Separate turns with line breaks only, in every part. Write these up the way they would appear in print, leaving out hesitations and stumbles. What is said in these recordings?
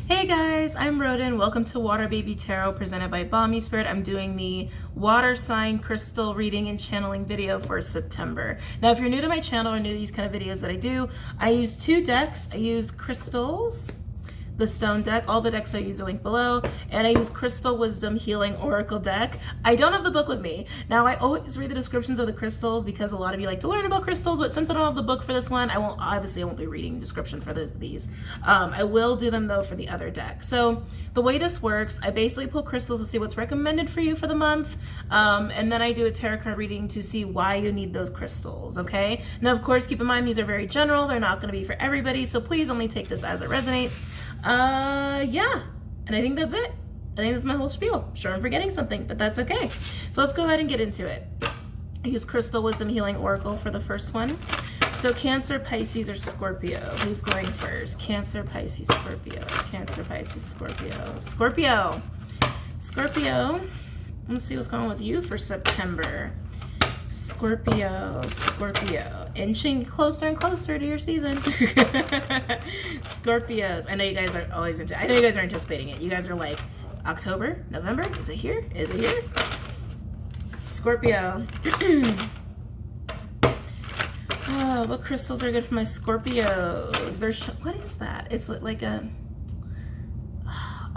Hey guys, I'm Rodin. Welcome to WaterBaby Tarot presented by Bomispirit. I'm doing the water sign crystal reading and channeling video for September. Now, if you're new to my channel or new to these kind of videos that I do, I use two decks. I use crystals, the stone deck. All the decks I use are linked below, and I use Crystal Wisdom Healing Oracle deck. I don't have the book with me. Now, I always read the descriptions of the crystals because a lot of you like to learn about crystals, but since I don't have the book for this one, I won't be reading the description for these. I will do them though for the other deck. So the way this works, I basically pull crystals to see what's recommended for you for the month, and then I do a tarot card reading to see why you need those crystals, okay? Now, of course, keep in mind these are very general. They're not going to be for everybody, so please only take this as it resonates. Yeah, and I think that's it. I think that's my whole spiel. I'm sure I'm forgetting something, but that's okay. So let's go ahead and get into it. I use Crystal Wisdom Healing Oracle for the first one. So Cancer, Pisces, or Scorpio? Who's going first? Cancer, Pisces, Scorpio. Cancer, Pisces, Scorpio. Scorpio. Scorpio. Let's see what's going on with you for September. Scorpio, Scorpio, inching closer and closer to your season. Scorpios. I know you guys are always I know you guys are anticipating it. You guys are like, October, November, is it here? Is it here? Scorpio. Oh, what crystals are good for my Scorpios? What is that? It's like a,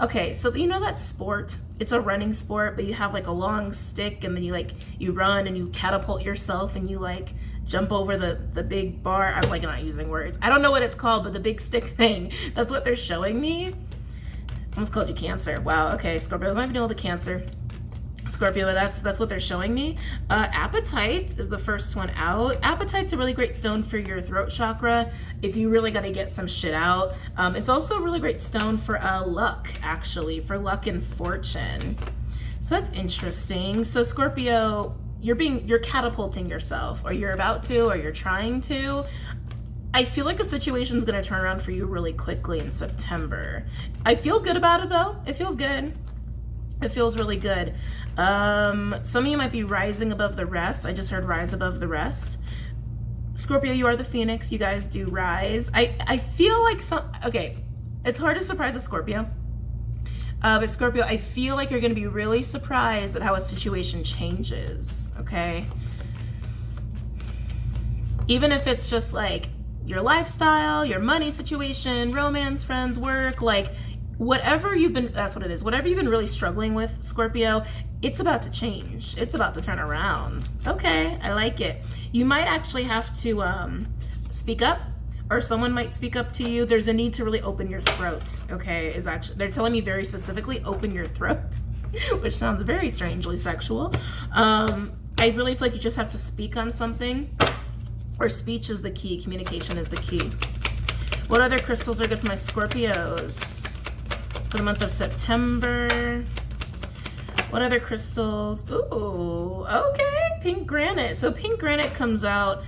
okay, so you know that sport? It's a running sport, but you have like a long stick and then you run and you catapult yourself and you like jump over the big bar. I'm like not using words. I don't know what it's called, but the big stick thing. That's what they're showing me. I almost called you Cancer. Wow, okay, Scorpio. I was not even doing the Cancer. Scorpio, that's what they're showing me. Apatite is the first one out. Apatite's a really great stone for your throat chakra if you really got to get some shit out. It's also a really great stone for luck, actually, for luck and fortune. So that's interesting. So Scorpio, you're catapulting yourself, or you're about to, or you're trying to. I feel like a situation's going to turn around for you really quickly in September. I feel good about it though. It feels good. It feels really good. Some of you might be rising above the rest. I just heard rise above the rest. Scorpio, you are the Phoenix. You guys do rise. I feel like okay, it's hard to surprise a Scorpio. But Scorpio, I feel like you're going to be really surprised at how a situation changes, okay? Even if it's just like your lifestyle, your money situation, romance, friends, work, like whatever you've been, that's what it is. Whatever you've been really struggling with, Scorpio, it's about to change. It's about to turn around. Okay, I like it. You might actually have to speak up, or someone might speak up to you. There's a need to really open your throat, okay? They're telling me very specifically, open your throat, which sounds very strangely sexual. I really feel like you just have to speak on something, or speech is the key, communication is the key. What other crystals are good for my Scorpios for the month of September? What other crystals? Ooh, okay, pink granite. So pink granite comes out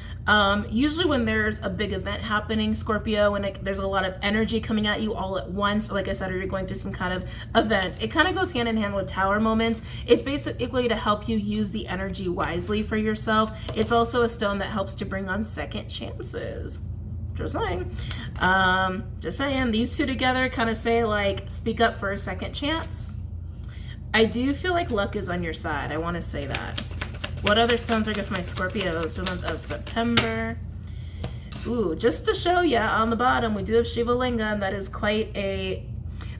usually when there's a big event happening, Scorpio, when there's a lot of energy coming at you all at once. Like I said, or you're going through some kind of event. It kind of goes hand in hand with tower moments. It's basically to help you use the energy wisely for yourself. It's also a stone that helps to bring on second chances. Just saying, these two together kind of say like, speak up for a second chance. I do feel like luck is on your side. I want to say that. What other stones are good for my Scorpios for the month of September? Ooh, just to show you on the bottom, we do have Shiva Lingam. That is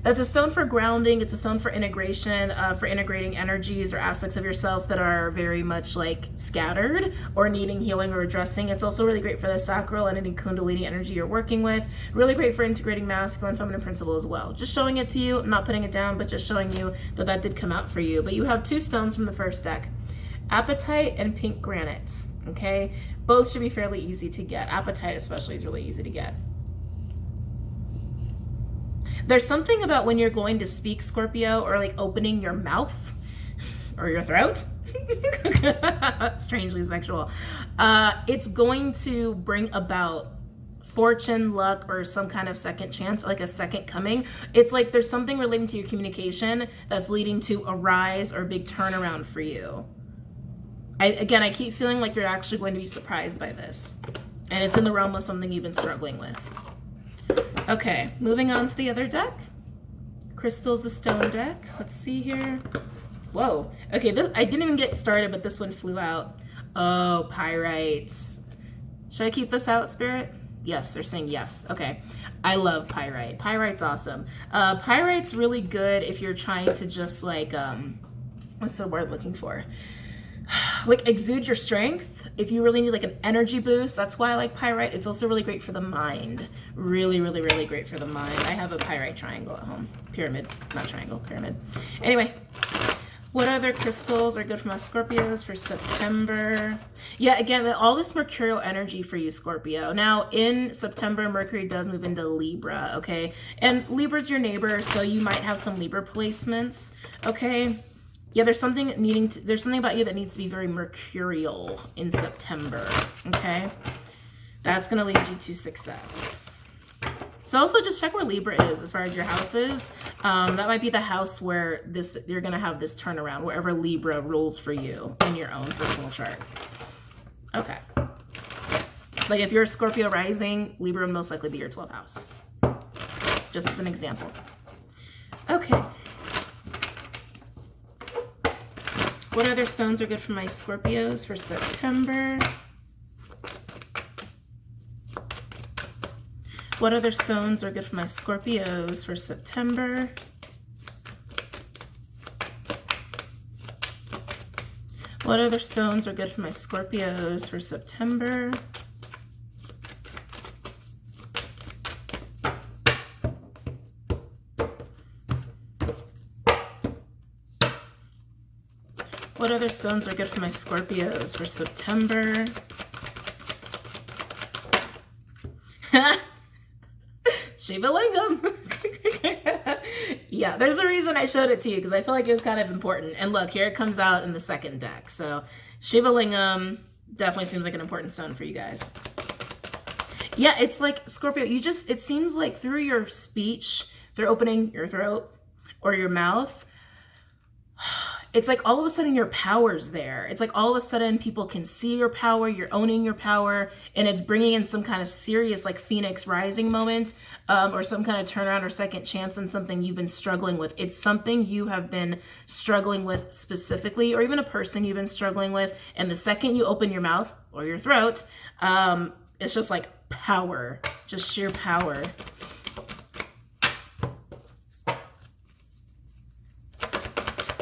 that's a stone for grounding. It's a stone for integration, for integrating energies or aspects of yourself that are very much like scattered or needing healing or addressing. It's also really great for the sacral and any kundalini energy you're working with. Really great for integrating masculine, feminine principle as well. Just showing it to you, I'm not putting it down, but just showing you that did come out for you. But you have two stones from the first deck, apatite and pink granite, okay? Both should be fairly easy to get. Apatite especially is really easy to get. There's something about when you're going to speak, Scorpio, or like opening your mouth or your throat, strangely sexual, it's going to bring about fortune, luck, or some kind of second chance, like a second coming. It's like there's something relating to your communication that's leading to a rise or a big turnaround for you. I keep feeling like you're actually going to be surprised by this. And it's in the realm of something you've been struggling with. Okay, moving on to the other deck. Crystals, the stone deck. Let's see here. Whoa. Okay, this I didn't even get started, but this one flew out. Oh, pyrites. Should I keep this out, Spirit? Yes, they're saying yes. Okay. I love pyrite. Pyrite's awesome. Pyrite's really good if you're trying to just like, what's the word I'm looking for? Like exude your strength. If you really need like an energy boost, that's why I like pyrite. It's also really great for the mind. Really, really, really great for the mind. I have a pyrite triangle at home. Pyramid, not triangle, pyramid. Anyway, what other crystals are good for my Scorpios for September? Yeah, again, all this mercurial energy for you, Scorpio. Now, in September, Mercury does move into Libra, okay? And Libra's your neighbor, so you might have some Libra placements, okay? Yeah, there's something about you that needs to be very mercurial in September, okay? That's going to lead you to success. So also just check where Libra is as far as your house is. That might be the house where you're going to have this turnaround, wherever Libra rules for you in your own personal chart. Okay. Like if you're a Scorpio rising, Libra would most likely be your 12th house. Just as an example. Okay. What other stones are good for my Scorpios for September? What other stones are good for my Scorpios for September? What other stones are good for my Scorpios for September? What other stones are good for my Scorpios for September? Shiva Lingam. Yeah, there's a reason I showed it to you because I feel like it was kind of important. And look, here it comes out in the second deck. So Shiva Lingam definitely seems like an important stone for you guys. Yeah, it's like Scorpio, it seems like through your speech, through opening your throat or your mouth, it's like all of a sudden your power's there. It's like all of a sudden people can see your power, you're owning your power, and it's bringing in some kind of serious like Phoenix rising moment or some kind of turnaround or second chance in something you've been struggling with. It's something you have been struggling with specifically, or even a person you've been struggling with. And the second you open your mouth or your throat, it's just like power, just sheer power.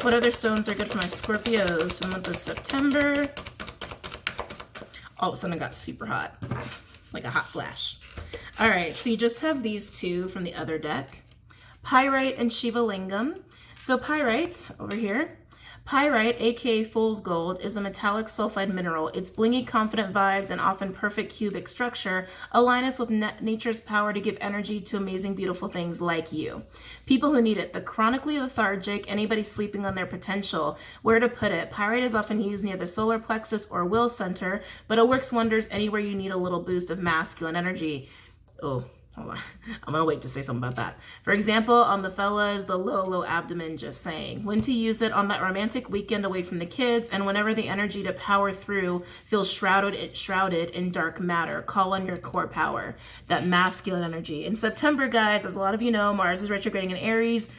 What other stones are good for my Scorpios for the month of September? All of a sudden it got super hot, like a hot flash. All right, so you just have these two from the other deck, Pyrite and Shiva Lingam. So Pyrite over here, Pyrite, aka Fool's Gold, is a metallic sulfide mineral. Its blingy, confident vibes and often perfect cubic structure align us with nature's power to give energy to amazing, beautiful things like you. People who need it, the chronically lethargic, anybody sleeping on their potential. Where to put it? Pyrite is often used near the solar plexus or will center, but it works wonders anywhere you need a little boost of masculine energy. Oh, hold on. I'm gonna wait to say something about that. For example, on the fellas, the low abdomen, just saying. When to use it on that romantic weekend away from the kids, and whenever the energy to power through feels shrouded in dark matter. Call on your core power, that masculine energy. In September, guys, as a lot of you know, Mars is retrograding in Aries.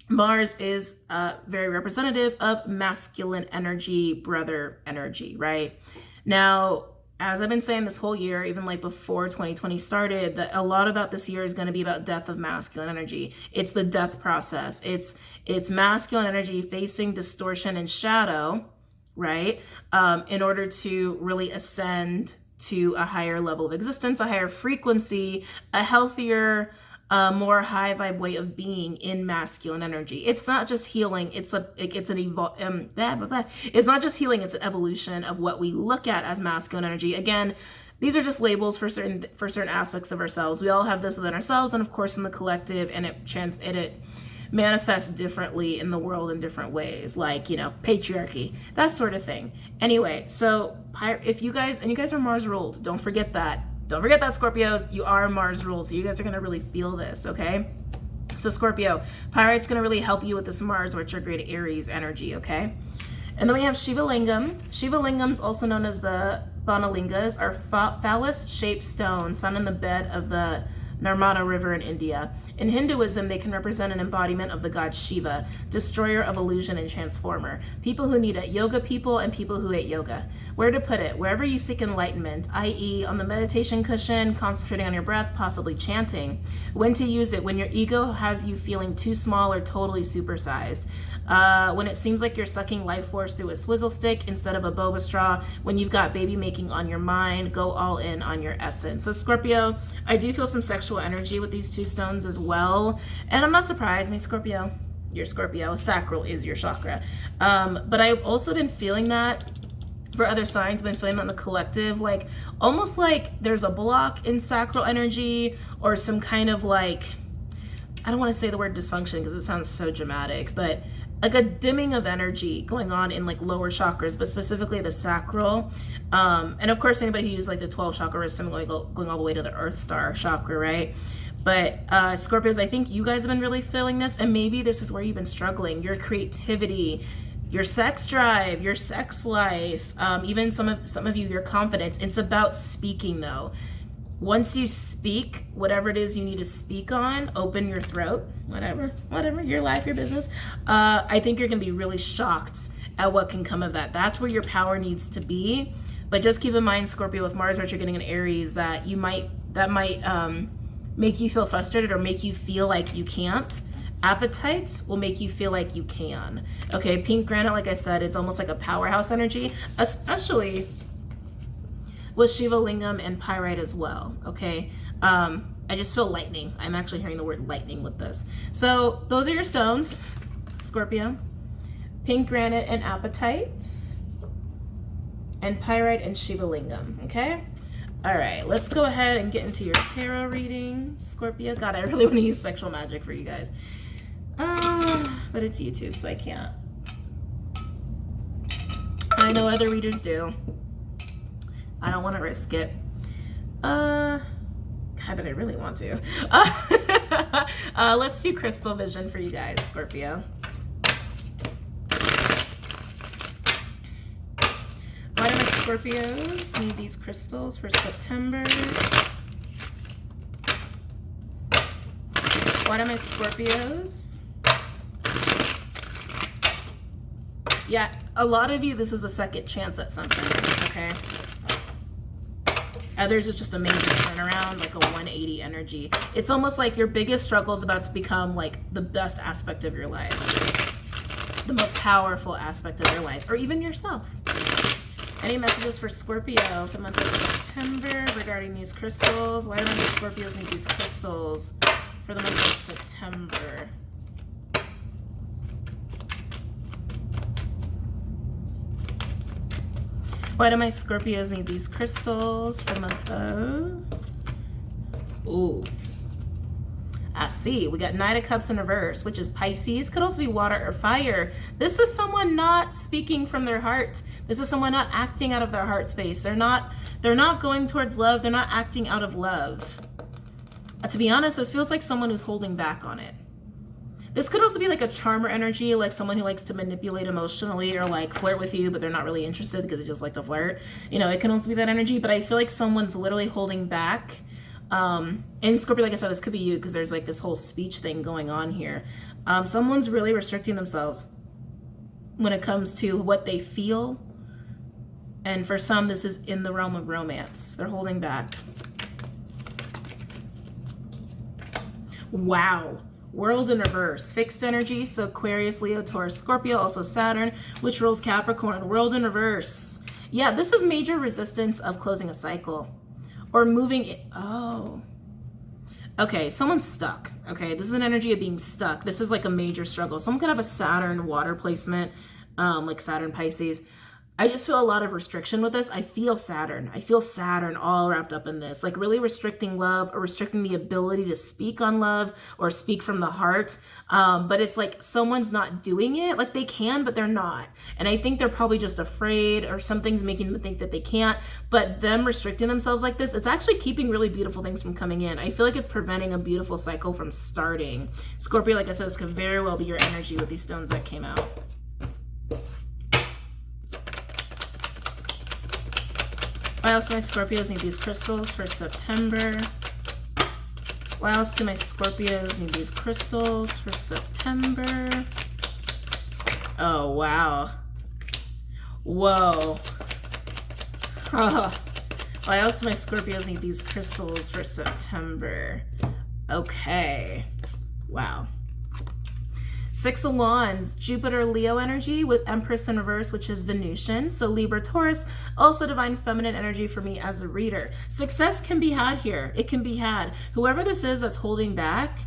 Mars is very representative of masculine energy, brother energy, right? Now, as I've been saying this whole year, even like before 2020 started, that a lot about this year is going to be about death of masculine energy. It's the death process. It's masculine energy facing distortion and shadow, right? In order to really ascend to a higher level of existence, a higher frequency, a healthier, more high vibe way of being in masculine energy. It's not just healing. It's not just healing. It's an evolution of what we look at as masculine energy. Again, these are just labels for certain aspects of ourselves. We all have this within ourselves, and of course in the collective, and it manifests differently in the world in different ways, like, you know, patriarchy, that sort of thing. Anyway, so if you guys are Mars ruled, don't forget that. Don't forget that, Scorpios, you are Mars ruled, so you guys are going to really feel this, okay? So Scorpio, Pyrite's going to really help you with this Mars retrograde Aries energy, okay? And then we have Shiva Lingam. Shiva Lingams, also known as the Banalingas, are phallus-shaped stones found in the bed of the Narmada River in India. In Hinduism, they can represent an embodiment of the god Shiva, destroyer of illusion and transformer. People who need it, yoga people and people who hate yoga. Where to put it? Wherever you seek enlightenment, i.e. on the meditation cushion, concentrating on your breath, possibly chanting. When to use it? When your ego has you feeling too small or totally supersized. When it seems like you're sucking life force through a swizzle stick instead of a boba straw, when you've got baby making on your mind, go all in on your essence. So Scorpio, I do feel some sexual energy with these two stones as well. And I'm not surprised. I mean, Scorpio, you're Scorpio. Sacral is your chakra. But I've also been feeling that for other signs. I've been feeling that in the collective, like almost like there's a block in sacral energy or some kind of like, I don't want to say the word dysfunction because it sounds so dramatic, but like a dimming of energy going on in like lower chakras, but specifically the sacral. And of course, anybody who uses like the 12 chakra system going all the way to the Earth Star chakra, right? But Scorpios, I think you guys have been really feeling this, and maybe this is where you've been struggling. Your creativity, your sex drive, your sex life, even some of you, your confidence. It's about speaking though. Once you speak, whatever it is you need to speak on, open your throat, whatever, your life, your business. I think you're gonna be really shocked at what can come of that. That's where your power needs to be. But just keep in mind, Scorpio, with Mars retrograde getting in Aries, that might make you feel frustrated or make you feel like you can't. Appetite will make you feel like you can. Okay, pink granite, like I said, it's almost like a powerhouse energy, especially with Shiva Lingam and pyrite as well, okay? I just feel lightning. I'm actually hearing the word lightning with this. So those are your stones, Scorpio. Pink granite and apatite, and pyrite and Shiva Lingam, okay? All right, let's go ahead and get into your tarot reading, Scorpio. God, I really want to use sexual magic for you guys. But it's YouTube, so I can't. I know other readers do. I don't want to risk it. God, but I really want to. Let's do crystal vision for you guys, Scorpio. Why do my Scorpios need these crystals for September? Why do my Scorpios? Yeah, a lot of you, this is a second chance at something, okay? Others is just a major turnaround, like a 180 energy. It's almost like your biggest struggle is about to become like the best aspect of your life, the most powerful aspect of your life, or even yourself. Any messages for Scorpio for the month of September regarding these crystals? Why do my Scorpios need these crystals for the month of September? Why do my Scorpios need these crystals for the month of... Ooh. I see. We got Knight of Cups in reverse, which is Pisces. Could also be water or fire. This is someone not speaking from their heart. This is someone not acting out of their heart space. They're not going towards love. They're not acting out of love. To be honest, this feels like someone who's holding back on it. This could also be like a charmer energy, like someone who likes to manipulate emotionally or like flirt with you, but they're not really interested because they just like to flirt. You know, it can also be that energy, but I feel like someone's literally holding back. And Scorpio, like I said, this could be you because there's like this whole speech thing going on here. Someone's really restricting themselves when it comes to what they feel. And for some, this is in the realm of romance. They're holding back. Wow. World in reverse, fixed energy, so Aquarius, Leo, Taurus, Scorpio, also Saturn, which rules Capricorn. World in reverse. Yeah, this is major resistance of closing a cycle or moving it. Oh, okay, someone's stuck. Okay, this is an energy of being stuck. This is like a major struggle. Someone could have a Saturn water placement, like Saturn Pisces. I just feel a lot of restriction with this. I feel Saturn all wrapped up in this, like really restricting love or restricting the ability to speak on love or speak from the heart. But it's like someone's not doing it. Like they can, but they're not. And I think they're probably just afraid or something's making them think that they can't. But them restricting themselves like this, it's actually keeping really beautiful things from coming in. I feel like it's preventing a beautiful cycle from starting. Scorpio, like I said, this could very well be your energy with these stones that came out. Why else do my Scorpios need these crystals for September? Why else do my Scorpios need these crystals for September? Oh, wow. Whoa. Why else do my Scorpios need these crystals for September? Okay. Wow. Six of Wands, Jupiter, Leo energy with Empress in reverse, which is Venusian. So Libra, Taurus, also divine feminine energy for me as a reader. Success can be had here. It can be had. Whoever this is that's holding back,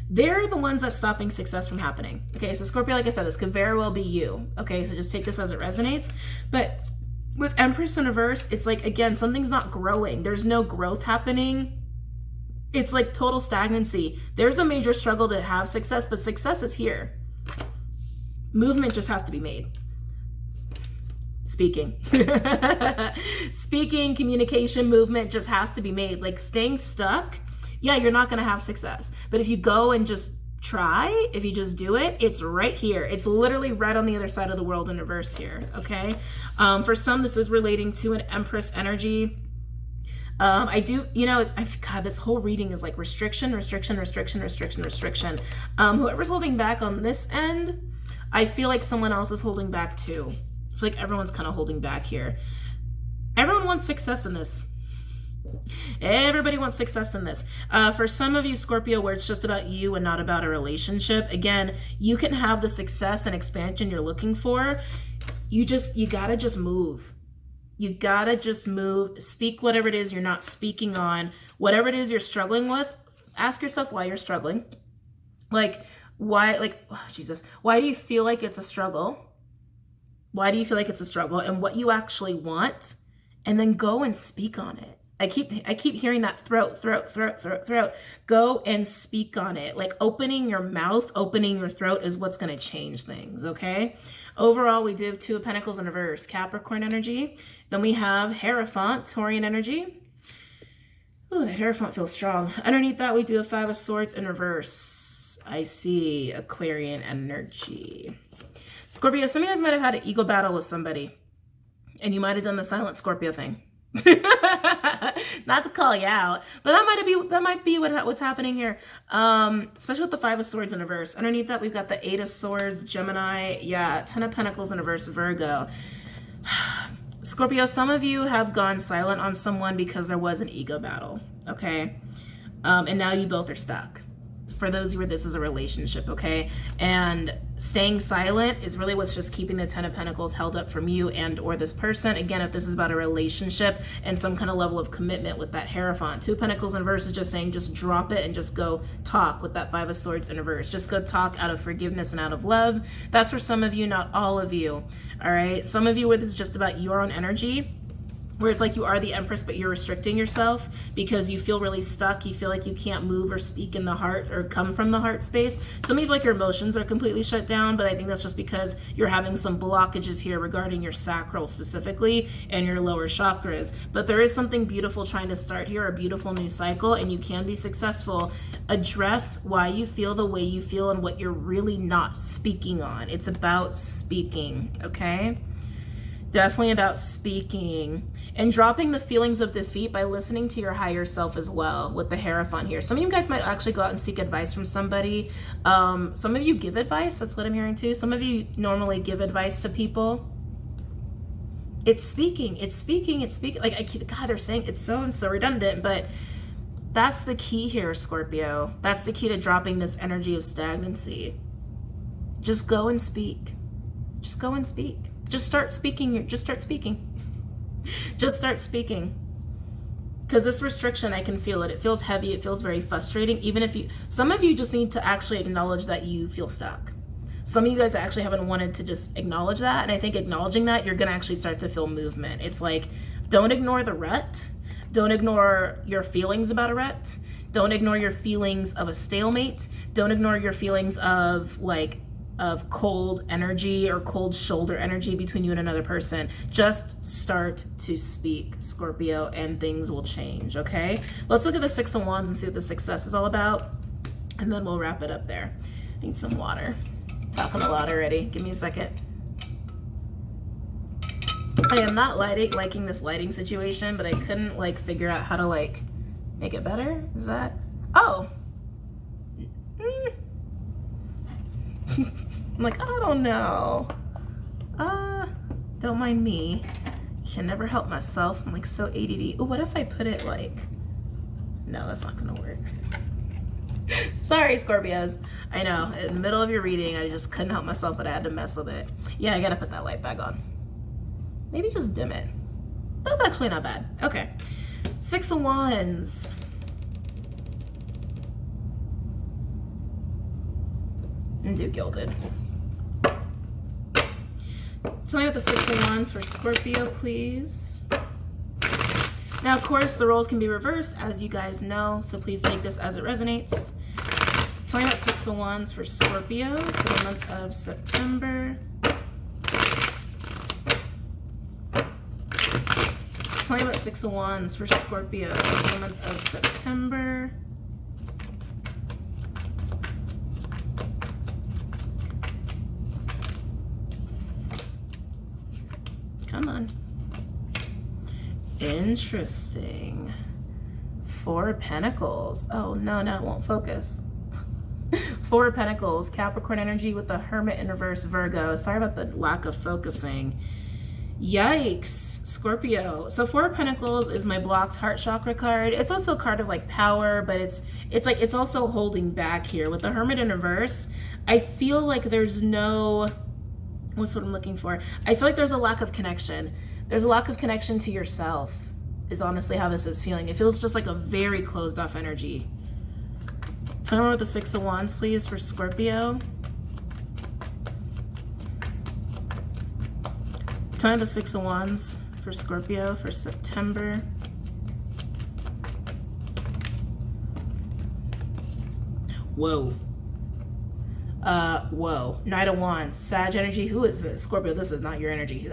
they're the ones that's stopping success from happening. Okay, so Scorpio, like I said, this could very well be you. Okay, so just take this as it resonates. But with Empress in reverse, it's like, again, something's not growing. There's no growth happening. It's like total stagnancy. There's a major struggle to have success, but success is here. Movement just has to be made. Speaking. Speaking, communication, movement just has to be made. Like staying stuck, yeah, you're not going to have success. But if you go and just try, if you just do it, it's right here. It's literally right on the other side of the world in reverse here, okay? For some, this is relating to an Empress energy. I do, you know, God, this whole reading is like restriction, restriction, restriction, restriction, restriction. Whoever's holding back on this end, I feel like someone else is holding back too. I feel like everyone's kind of holding back here. Everyone wants success in this. Everybody wants success in this. For some of you, Scorpio, where it's just about you and not about a relationship, again, you can have the success and expansion you're looking for. You gotta just move. You gotta just move, speak whatever it is you're not speaking on, whatever it is you're struggling with, ask yourself why you're struggling. Like, why, like, oh, Jesus, why do you feel like it's a struggle? Why do you feel like it's a struggle and what you actually want? And then go and speak on it. I keep hearing that throat. Go and speak on it. Like opening your mouth, opening your throat is what's going to change things, okay? Overall, we do have Two of Pentacles in reverse, Capricorn energy. Then we have Hierophant, Taurian energy. Ooh, that Hierophant feels strong. Underneath that, we do have Five of Swords in reverse. I see Aquarian energy. Scorpio, some of you guys might have had an ego battle with somebody, and you might have done the silent Scorpio thing. Not to call you out, but that might be what's happening here, especially with the Five of Swords in reverse. Underneath that, we've got the Eight of Swords, Gemini, yeah, Ten of Pentacles in reverse, Virgo. Scorpio, some of you have gone silent on someone because there was an ego battle, okay? And now you both are stuck. For those where this is a relationship, okay? And staying silent is really what's just keeping the Ten of Pentacles held up from you and or this person. Again, if this is about a relationship and some kind of level of commitment with that Hierophant. Two of Pentacles in reverse is just saying just drop it and just go talk with that Five of Swords in reverse. Just go talk out of forgiveness and out of love. That's for some of you, not all of you, all right? Some of you where this is just about your own energy, where it's like you are the Empress, but you're restricting yourself because you feel really stuck. You feel like you can't move or speak in the heart or come from the heart space. Some of you, like your emotions are completely shut down, but I think that's just because you're having some blockages here regarding your sacral specifically and your lower chakras. But there is something beautiful trying to start here, a beautiful new cycle, and you can be successful. Address why you feel the way you feel and what you're really not speaking on. It's about speaking, okay? Definitely about speaking and dropping the feelings of defeat by listening to your higher self as well with the Hierophant here. Some of you guys might actually go out and seek advice from somebody. Some of you give advice. That's what I'm hearing too. Some of you normally give advice to people. It's speaking. It's speaking. It's speaking. Like God, they're saying it's so redundant, but that's the key here, Scorpio. That's the key to dropping this energy of stagnancy. Just go and speak. Just go and speak. Just start speaking. Just start speaking. Just start speaking. Because this restriction, I can feel it. It feels heavy. It feels very frustrating. Even if some of you just need to actually acknowledge that you feel stuck. Some of you guys actually haven't wanted to just acknowledge that. And I think acknowledging that, you're going to actually start to feel movement. It's like, don't ignore the rut. Don't ignore your feelings about a rut. Don't ignore your feelings of a stalemate. Don't ignore your feelings of cold energy or cold shoulder energy between you and another person. Just start to speak, Scorpio, and things will change, okay? Let's look at the Six of Wands and see what the success is all about, and then we'll wrap it up there. Need some water. Talking a lot already. Give me a second. I am not liking this lighting situation, but I couldn't figure out how to make it better. Is that? Oh, I'm like, I don't know. Don't mind me. Can never help myself. I'm like so ADD. Oh, what if I put it like, no, that's not gonna work. Sorry, Scorpios. I know, in the middle of your reading, I just couldn't help myself, but I had to mess with it. Yeah, I gotta put that light back on. Maybe just dim it. That's actually not bad. Okay. 6 of Wands. And do Gilded. Tell me about the 6 of Wands for Scorpio, please. Now, of course, the roles can be reversed, as you guys know, so please take this as it resonates. Tell me about 6 of Wands for Scorpio for the month of September. Tell me about 6 of Wands for Scorpio for the month of September. Come on. Interesting. 4 of Pentacles. Oh, no, it won't focus. 4 of Pentacles, Capricorn energy with the Hermit in reverse, Virgo. Sorry about the lack of focusing. Yikes, Scorpio. So 4 of Pentacles is my blocked heart chakra card. It's also a card of like power, but it's also holding back here. With the Hermit in reverse, I feel like there's no, what's what I'm looking for? I feel like there's a lack of connection. There's a lack of connection to yourself is honestly how this is feeling. It feels just like a very closed off energy. Tell me about the 6 of Wands, please, for Scorpio. Tell me the 6 of Wands for Scorpio for September. Whoa. Whoa. Knight of Wands, Sag energy. Who is this? Scorpio, this is not your energy.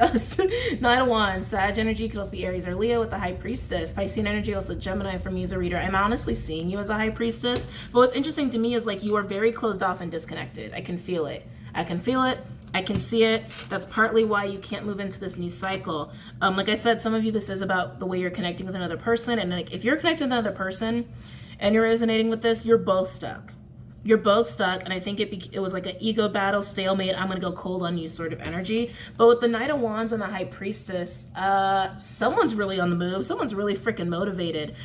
Knight of Wands, Sag energy could also be Aries or Leo with the High Priestess. Piscean energy, also Gemini for me as a reader. I'm honestly seeing you as a High Priestess, but what's interesting to me is like you are very closed off and disconnected. I can feel it. I can feel it. I can see it. That's partly why you can't move into this new cycle. Like I said, some of you, this is about the way you're connecting with another person. And like, if you're connecting with another person and you're resonating with this, you're both stuck. You're both stuck. And I think it was like an ego battle, stalemate. I'm going to go cold on you sort of energy. But with the Knight of Wands and the High Priestess, someone's really on the move. Someone's really freaking motivated.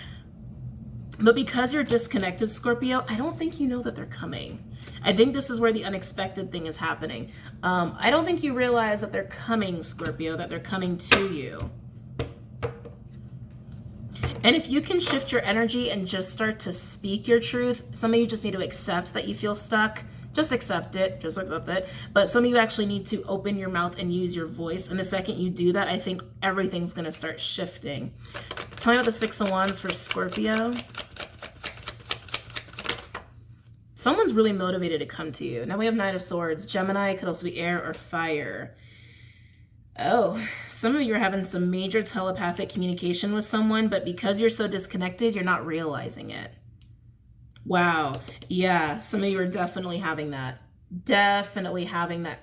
But because you're disconnected, Scorpio, I don't think you know that they're coming. I think this is where the unexpected thing is happening. I don't think you realize that they're coming, Scorpio, that they're coming to you. And if you can shift your energy and just start to speak your truth, some of you just need to accept that you feel stuck. Just accept it. Just accept it. But some of you actually need to open your mouth and use your voice. And the second you do that, I think everything's going to start shifting. Tell me about the 6 of Wands for Scorpio. Someone's really motivated to come to you. Now we have Knight of Swords. Gemini could also be air or fire. Oh, some of you are having some major telepathic communication with someone, but because you're so disconnected, you're not realizing it. Wow. Yeah, some of you are definitely having that. Definitely having that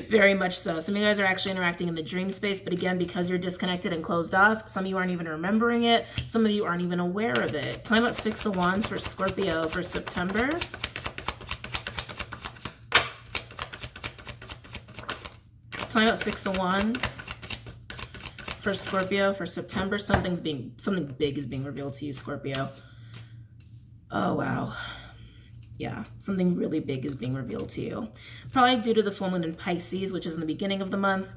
very much so. Some of you guys are actually interacting in the dream space, but again, because you're disconnected and closed off, some of you aren't even remembering it. Some of you aren't even aware of it. Tell me about 6 of Wands for Scorpio for September. Tell me about 6 of Wands for Scorpio for September. Something big is being revealed to you, Scorpio. Oh, wow. Yeah, something really big is being revealed to you. Probably due to the full moon in Pisces, which is in the beginning of the month.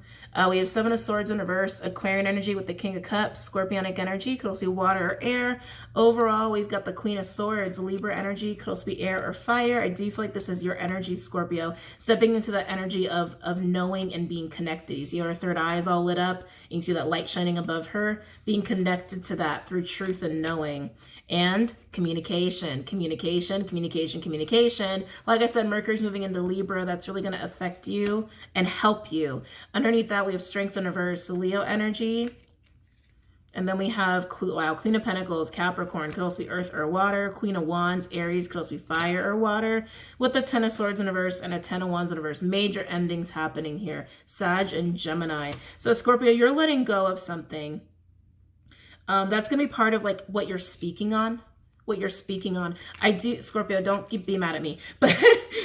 We have 7 of Swords in reverse, Aquarian energy with the King of Cups, Scorpionic energy, could also be water or air. Overall, we've got the Queen of Swords, Libra energy, could also be air or fire. I do feel like this is your energy, Scorpio, stepping into that energy of knowing and being connected. You see her third eye is all lit up. You can see that light shining above her, being connected to that through truth and knowing. And communication. Like I said, Mercury's moving into Libra. That's really going to affect you and help you. Underneath that, we have Strength in reverse, Leo energy. And then we have, wow, Queen of Pentacles, Capricorn, could also be earth or water. Queen of Wands, Aries, could also be fire or water. With the 10 of Swords in reverse and a 10 of Wands in reverse. Major endings happening here. Sag and Gemini. So Scorpio, you're letting go of something. That's going to be part of like what you're speaking on, what you're speaking on. I do, Scorpio, don't be mad at me, but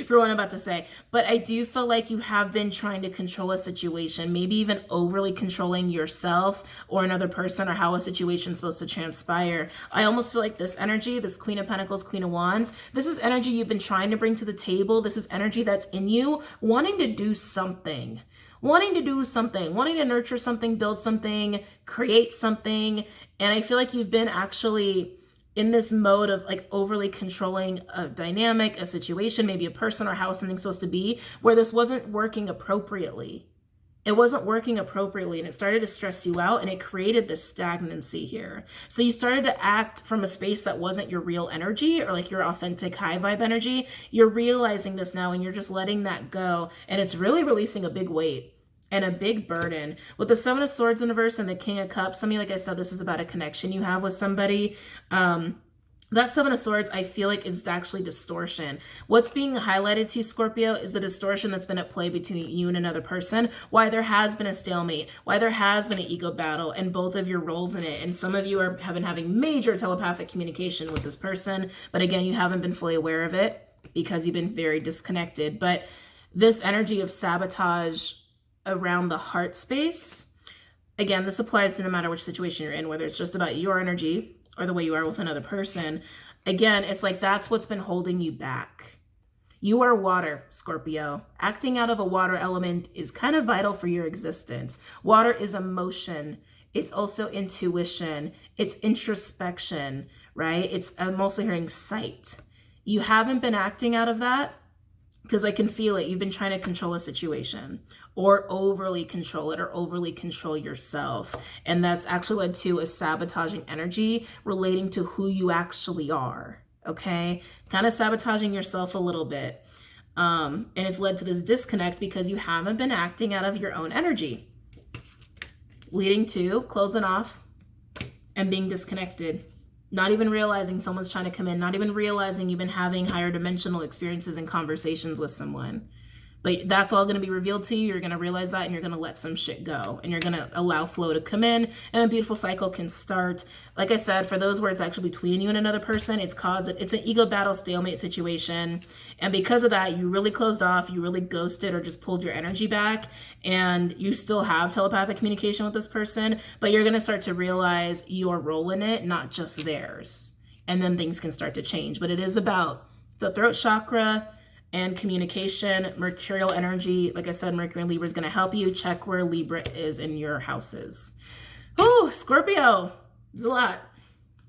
for what I'm about to say, but I do feel like you have been trying to control a situation, maybe even overly controlling yourself or another person or how a situation is supposed to transpire. I almost feel like this energy, this Queen of Pentacles, Queen of Wands, this is energy you've been trying to bring to the table. This is energy that's in you, wanting to do something. Wanting to nurture something, build something, create something. And I feel like you've been actually in this mode of like overly controlling a dynamic, a situation, maybe a person or how something's supposed to be, where this wasn't working appropriately. It wasn't working appropriately, and it started to stress you out, and it created this stagnancy here. So you started to act from a space that wasn't your real energy or like your authentic high vibe energy. You're realizing this now, and you're just letting that go, and it's really releasing a big weight and a big burden. With the Seven of Swords in reverse and the King of Cups, some of you, like I said, this is about a connection you have with somebody. That Seven of Swords, I feel like, is actually distortion. What's being highlighted to you, Scorpio, is the distortion that's been at play between you and another person, why there has been a stalemate, why there has been an ego battle, and both of your roles in it. And some of you have been having major telepathic communication with this person, but again, you haven't been fully aware of it because you've been very disconnected. But this energy of sabotage around the heart space, again, this applies to no matter which situation you're in, whether it's just about your energy or the way you are with another person. Again, it's like that's what's been holding you back. You are water, Scorpio. Acting out of a water element is kind of vital for your existence. Water is emotion. It's also intuition. It's introspection, right? I'm also hearing sight. You haven't been acting out of that because I can feel it. You've been trying to control a situation or overly control it or overly control yourself. And that's actually led to a sabotaging energy relating to who you actually are, okay? Kind of sabotaging yourself a little bit. And it's led to this disconnect because you haven't been acting out of your own energy, leading to closing off and being disconnected. Not even realizing someone's trying to come in, not even realizing you've been having higher dimensional experiences and conversations with someone. But that's all going to be revealed to you. You're going to realize that, and you're going to let some shit go, and you're going to allow flow to come in, and a beautiful cycle can start. Like I said, for those where it's actually between you and another person, it's an ego battle stalemate situation. And because of that, you really closed off, you really ghosted or just pulled your energy back, and you still have telepathic communication with this person, but you're going to start to realize your role in it, not just theirs. And then things can start to change. But it is about the throat chakra and communication, mercurial energy. Like I said, Mercury and Libra is going to help you. Check where Libra is in your houses. Oh, Scorpio, it's a lot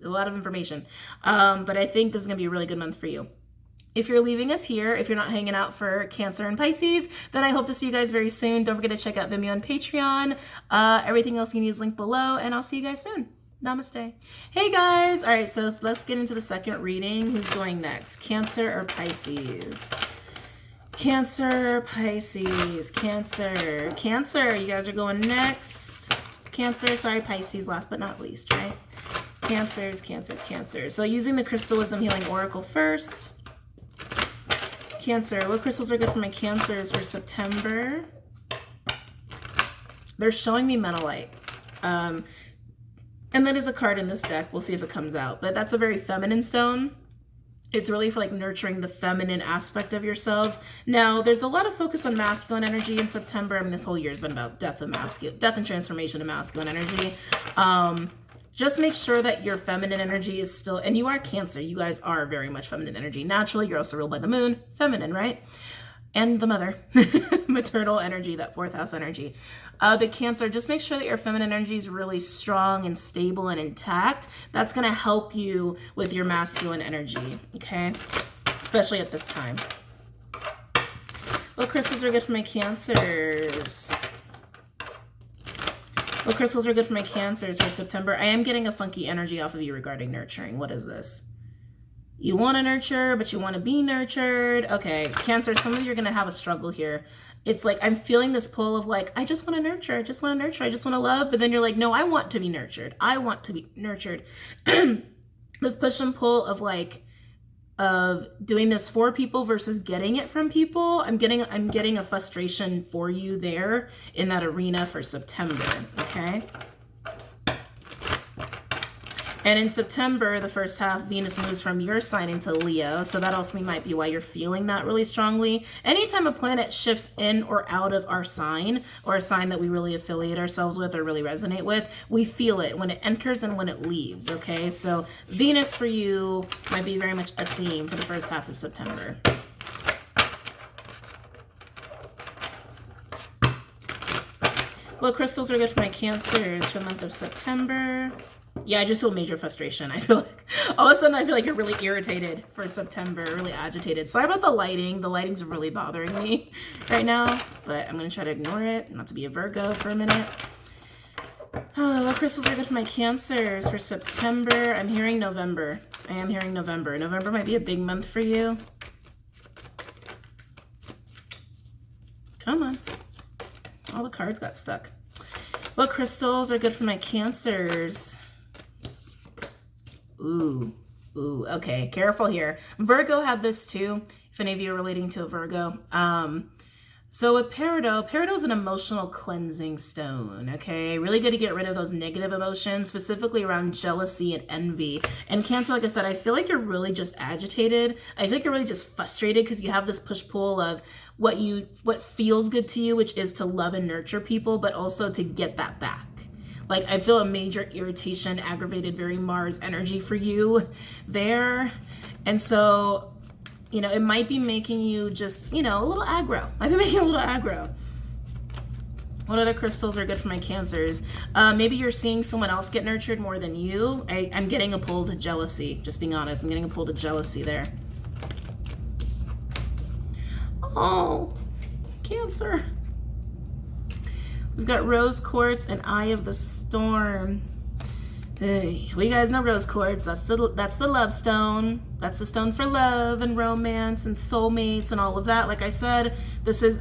of information. But I think this is going to be a really good month for you. If you're leaving us here, if you're not hanging out for Cancer and Pisces, then I hope to see you guys very soon. Don't forget to check out Vimeo and Patreon. Everything else you need is linked below, and I'll see you guys soon. Namaste. Hey guys. All right, so let's get into the second reading. Who's going next? Cancer or Pisces? Cancer, Pisces, Cancer. Cancer, you guys are going next. Cancer, sorry, Pisces last but not least, right? Cancers. So using the Crystalism Healing Oracle first. Cancer, what crystals are good for my Cancers for September? They're showing me Mentalite. And that is a card in this deck. We'll see if it comes out. But that's a very feminine stone. It's really for like nurturing the feminine aspect of yourselves. Now, there's a lot of focus on masculine energy in September. I mean, this whole year has been about death and transformation of masculine energy. Just make sure that your feminine energy is still, and you are Cancer. You guys are very much feminine energy. Naturally, you're also ruled by the moon, feminine, right? And the mother, maternal energy, that fourth house energy. But Cancer, just make sure that your feminine energy is really strong and stable and intact. That's going to help you with your masculine energy, okay? Especially at this time. What crystals are good for my Cancers? What crystals are good for my Cancers for September? I am getting a funky energy off of you regarding nurturing. What is this? You want to nurture, but you want to be nurtured. Okay, Cancer, some of you are going to have a struggle here. It's like, I'm feeling this pull of like, I just want to nurture. I just want to nurture. I just want to love. But then you're like, no, I want to be nurtured. I want to be nurtured. This push and pull of like, of doing this for people versus getting it from people. I'm getting a frustration for you there in that arena for September. Okay. And in September, the first half, Venus moves from your sign into Leo. So that also might be why you're feeling that really strongly. Anytime a planet shifts in or out of our sign, or a sign that we really affiliate ourselves with or really resonate with, we feel it when it enters and when it leaves, okay? So Venus for you might be very much a theme for the first half of September. What crystals are good for my Cancers for the month of September? Yeah, I just feel major frustration. I feel like all of a sudden I feel like you're really irritated for September, really agitated. Sorry about the lighting. The lighting's really bothering me right now, but I'm going to try to ignore it, not to be a Virgo for a minute. Oh, what crystals are good for my Cancers for September? I'm hearing November. I am hearing November. November might be a big month for you. Come on. All the cards got stuck. What crystals are good for my Cancers? Ooh, okay, careful here. Virgo had this too, if any of you are relating to a Virgo. So with Peridot is an emotional cleansing stone, okay? Really good to get rid of those negative emotions, specifically around jealousy and envy. And Cancer, like I said, I feel like you're really just agitated. I feel like you're really just frustrated because you have this push-pull of what feels good to you, which is to love and nurture people, but also to get that back. Like, I feel a major irritation, aggravated, very Mars energy for you there. And so, you know, it might be making you just, you know, a little aggro. Might be making you a little aggro. What other crystals are good for my Cancers? Maybe you're seeing someone else get nurtured more than you. I'm getting a pull to jealousy, just being honest. I'm getting a pull to jealousy there. Oh, Cancer. We've got Rose Quartz and Eye of the Storm. Hey, well, you guys know Rose Quartz. That's the love stone. That's the stone for love and romance and soulmates and all of that. Like I said,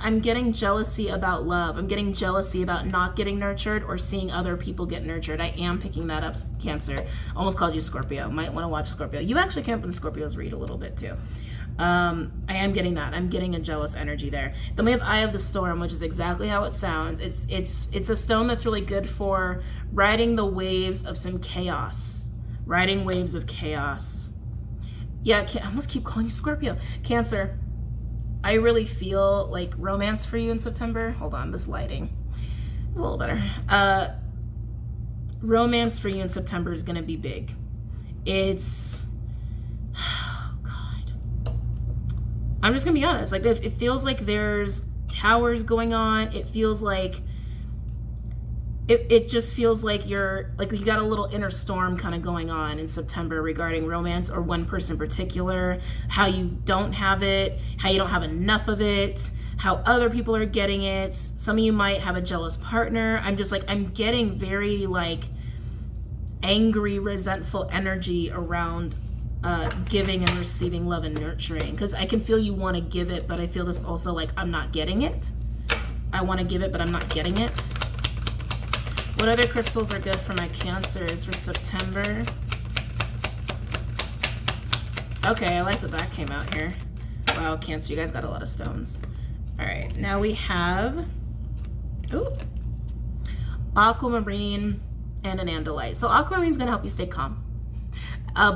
I'm getting jealousy about love. I'm getting jealousy about not getting nurtured or seeing other people get nurtured. I am picking that up, Cancer. Almost called you Scorpio. Might want to watch Scorpio. You actually came up in Scorpio's read a little bit too. I am getting that. I'm getting a jealous energy there. Then we have Eye of the Storm, which is exactly how it sounds. It's a stone that's really good for riding the waves of some chaos. Riding waves of chaos. Yeah, I almost keep calling you Scorpio. Cancer, I really feel like romance for you in September. Hold on, this lighting is a little better. Romance for you in September is going to be big. I'm just gonna be honest, like it feels like there's towers going on. It feels like it just feels like you got a little inner storm kind of going on in September regarding romance or one person in particular, how you don't have it, how you don't have enough of it, how other people are getting it. Some of you might have a jealous partner. I'm getting very like angry, resentful energy around giving and receiving love and nurturing, because I can feel you want to give it, but I feel this also like I'm not getting it. I want to give it, but I'm not getting it. What other crystals are good for my Cancers for September? Okay, I like the back came out here. Wow, Cancer, you guys got a lot of stones. All right, now we have Aquamarine and an Andalite. So Aquamarine is going to help you stay calm.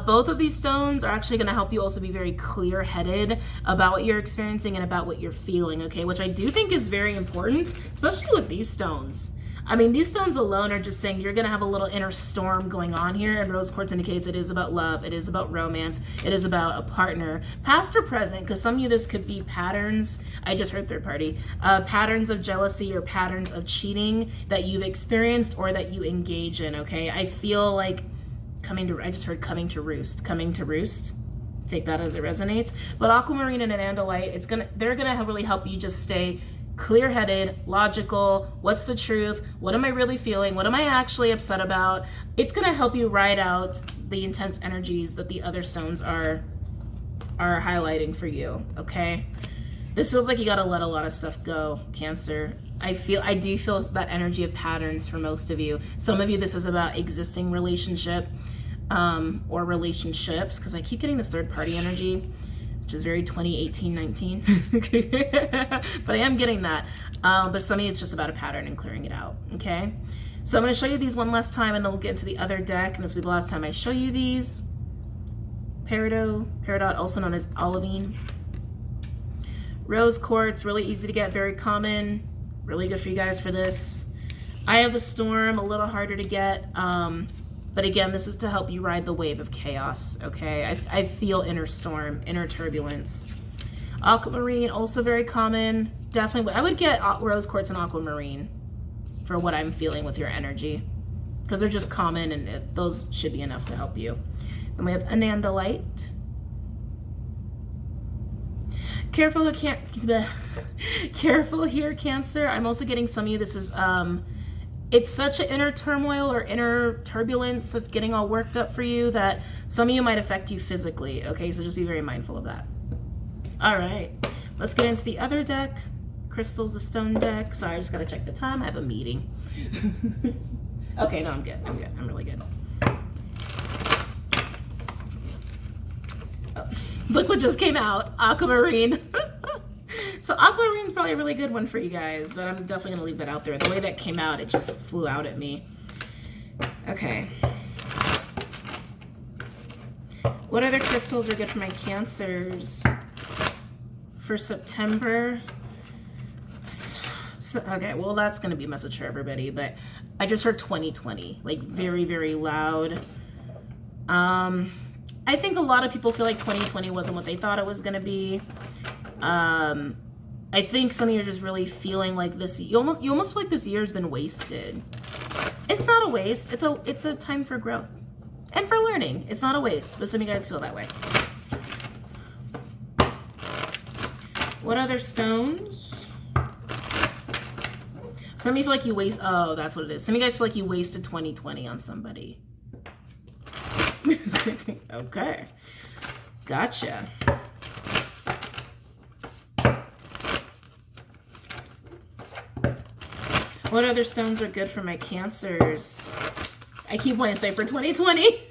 Both of these stones are actually going to help you also be very clear-headed about what you're experiencing and about what you're feeling, okay? Which I do think is very important, especially with these stones. I mean, these stones alone are just saying you're going to have a little inner storm going on here, and Rose Quartz indicates it is about love, it is about romance, it is about a partner, past or present, because some of you, this could be patterns. I just heard third party. Patterns of jealousy or patterns of cheating that you've experienced or that you engage in, okay? I feel like I just heard coming to roost. Take that as it resonates. But Aquamarine and an Andalite, they're gonna really help you just stay clear-headed, logical. What's the truth? What am I really feeling? What am I actually upset about? It's gonna help you ride out the intense energies that the other stones are highlighting for you, okay? This feels like you gotta let a lot of stuff go, Cancer. I do feel that energy of patterns for most of you. Some of you, this is about existing relationship or relationships, because I keep getting this third party energy, which is very 2018-19. But I am getting that. But some of you, it's just about a pattern and clearing it out, okay? So I'm going to show you these one last time, and then we'll get into the other deck, and this will be the last time I show you these. Peridot, also known as olivine. Rose quartz, really easy to get, very common. Really good for you guys for this. Eye of the Storm, a little harder to get. But again, this is to help you ride the wave of chaos, okay? I feel inner storm, inner turbulence. Aquamarine, also very common. Definitely, I would get rose quartz and aquamarine for what I'm feeling with your energy, because they're just common, and those should be enough to help you. Then we have anandalite. Careful here, Cancer. I'm also getting some of you, this is, it's such an inner turmoil or inner turbulence that's getting all worked up for you that some of you might affect you physically, okay? So just be very mindful of that. All right, let's get into the other deck. Crystals, the stone deck. Sorry, I just gotta check the time. I have a meeting. Okay, no, I'm good. I'm really good. Oh, look what just came out. Aquamarine. So Aquamarine's probably a really good one for you guys, but I'm definitely gonna leave that out there. The way that came out, it just flew out at me. Okay. What other crystals are good for my Cancers for September? So, okay, well, that's gonna be a message for everybody, but I just heard 2020, like very, very loud. I think a lot of people feel like 2020 wasn't what they thought it was gonna be. I think some of you are just really feeling like this. You almost feel like this year's been wasted. It's not a waste. It's a time for growth and for learning. It's not a waste, but some of you guys feel that way. What other stones? Some of you feel like you waste. Oh, that's what it is. Some of you guys feel like you wasted 2020 on somebody. Okay, gotcha. What other stones are good for my Cancers? I keep wanting to say for 2020.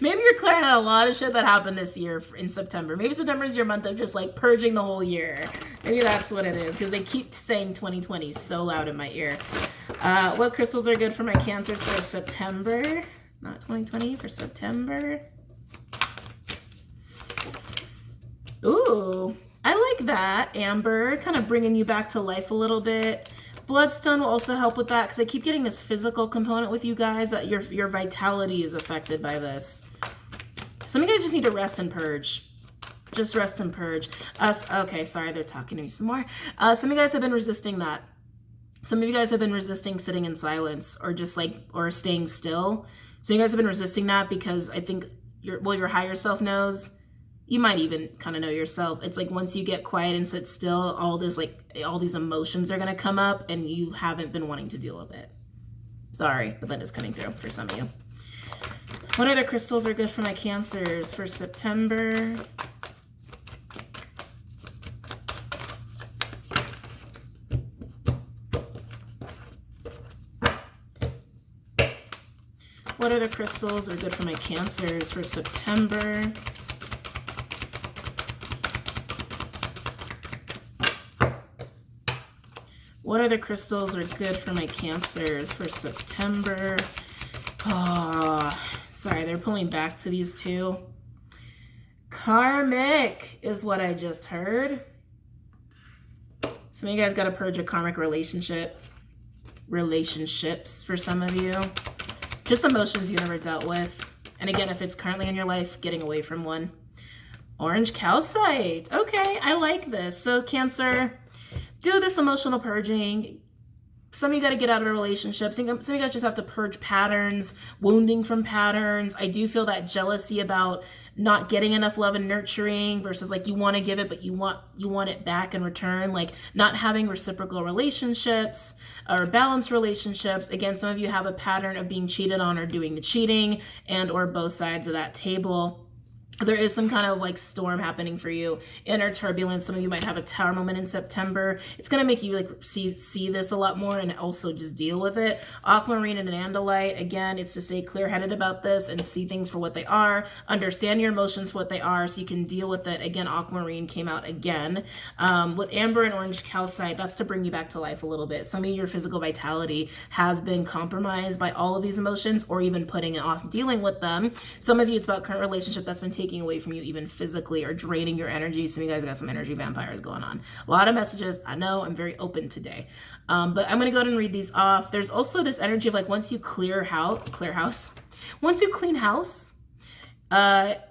Maybe you're clearing out a lot of shit that happened this year in September. Maybe September is your month of just like purging the whole year. Maybe that's what it is, because they keep saying 2020 so loud in my ear. What crystals are good for my Cancers for September? Not 2020, for September. Ooh, I like that. Amber, kind of bringing you back to life a little bit. Bloodstone will also help with that, because I keep getting this physical component with you guys, that your vitality is affected by this. Some of you guys just need to rest and purge. Just rest and purge. Okay, sorry, they're talking to me some more. Some of you guys have been resisting that. Some of you guys have been resisting sitting in silence, or just like, or staying still. So you guys have been resisting that because I think your higher self knows. You might even kind of know yourself. It's like once you get quiet and sit still, all these emotions are going to come up, and you haven't been wanting to deal with it. Sorry, but that is coming through for some of you. What other crystals are good for my Cancers for September? What other crystals are good for my Cancers for September? What other crystals are good for my Cancers for September? Oh, sorry, they're pulling back to these two. Karmic is what I just heard. Some of you guys got to purge a karmic relationships for some of you. Just emotions you never dealt with. And again, if it's currently in your life, getting away from one. Orange calcite. Okay, I like this. So Cancer, do this emotional purging. Some of you got to get out of a relationship. Some of you guys just have to purge patterns, wounding from patterns. I do feel that jealousy about not getting enough love and nurturing versus like you want to give it, but you want it back in return. Like not having reciprocal relationships or balanced relationships. Again, some of you have a pattern of being cheated on or doing the cheating, and or both sides of that table. there is some kind of like storm happening for you, inner turbulence. Some of you might have a tower moment in September. It's going to make you like see this a lot more and also just deal with it. Aquamarine and Andalite, again, it's to stay clear-headed about this and see things for what they are, understand your emotions for what they are so you can deal with it. Again, Aquamarine came out again. With Amber and Orange Calcite, that's to bring you back to life a little bit. Some of your physical vitality has been compromised by all of these emotions or even putting it off dealing with them. Some of you, it's about current relationship that's been taking away from you even physically or draining your energy. Some of you guys got some energy vampires going on. A lot of messages. I know I'm very open today. But I'm going to go ahead and read these off. There's also this energy of like once you clean house,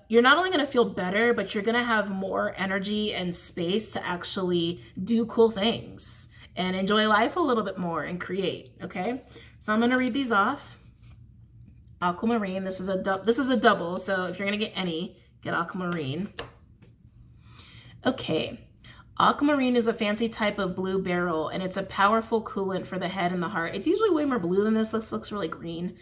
you're not only going to feel better, but you're going to have more energy and space to actually do cool things and enjoy life a little bit more and create. Okay. So I'm going to read these off. Aquamarine. This is a double. So if you're going to get any, get Aquamarine. Okay. Aquamarine is a fancy type of blue beryl, and it's a powerful coolant for the head and the heart. It's usually way more blue than this. This looks really green.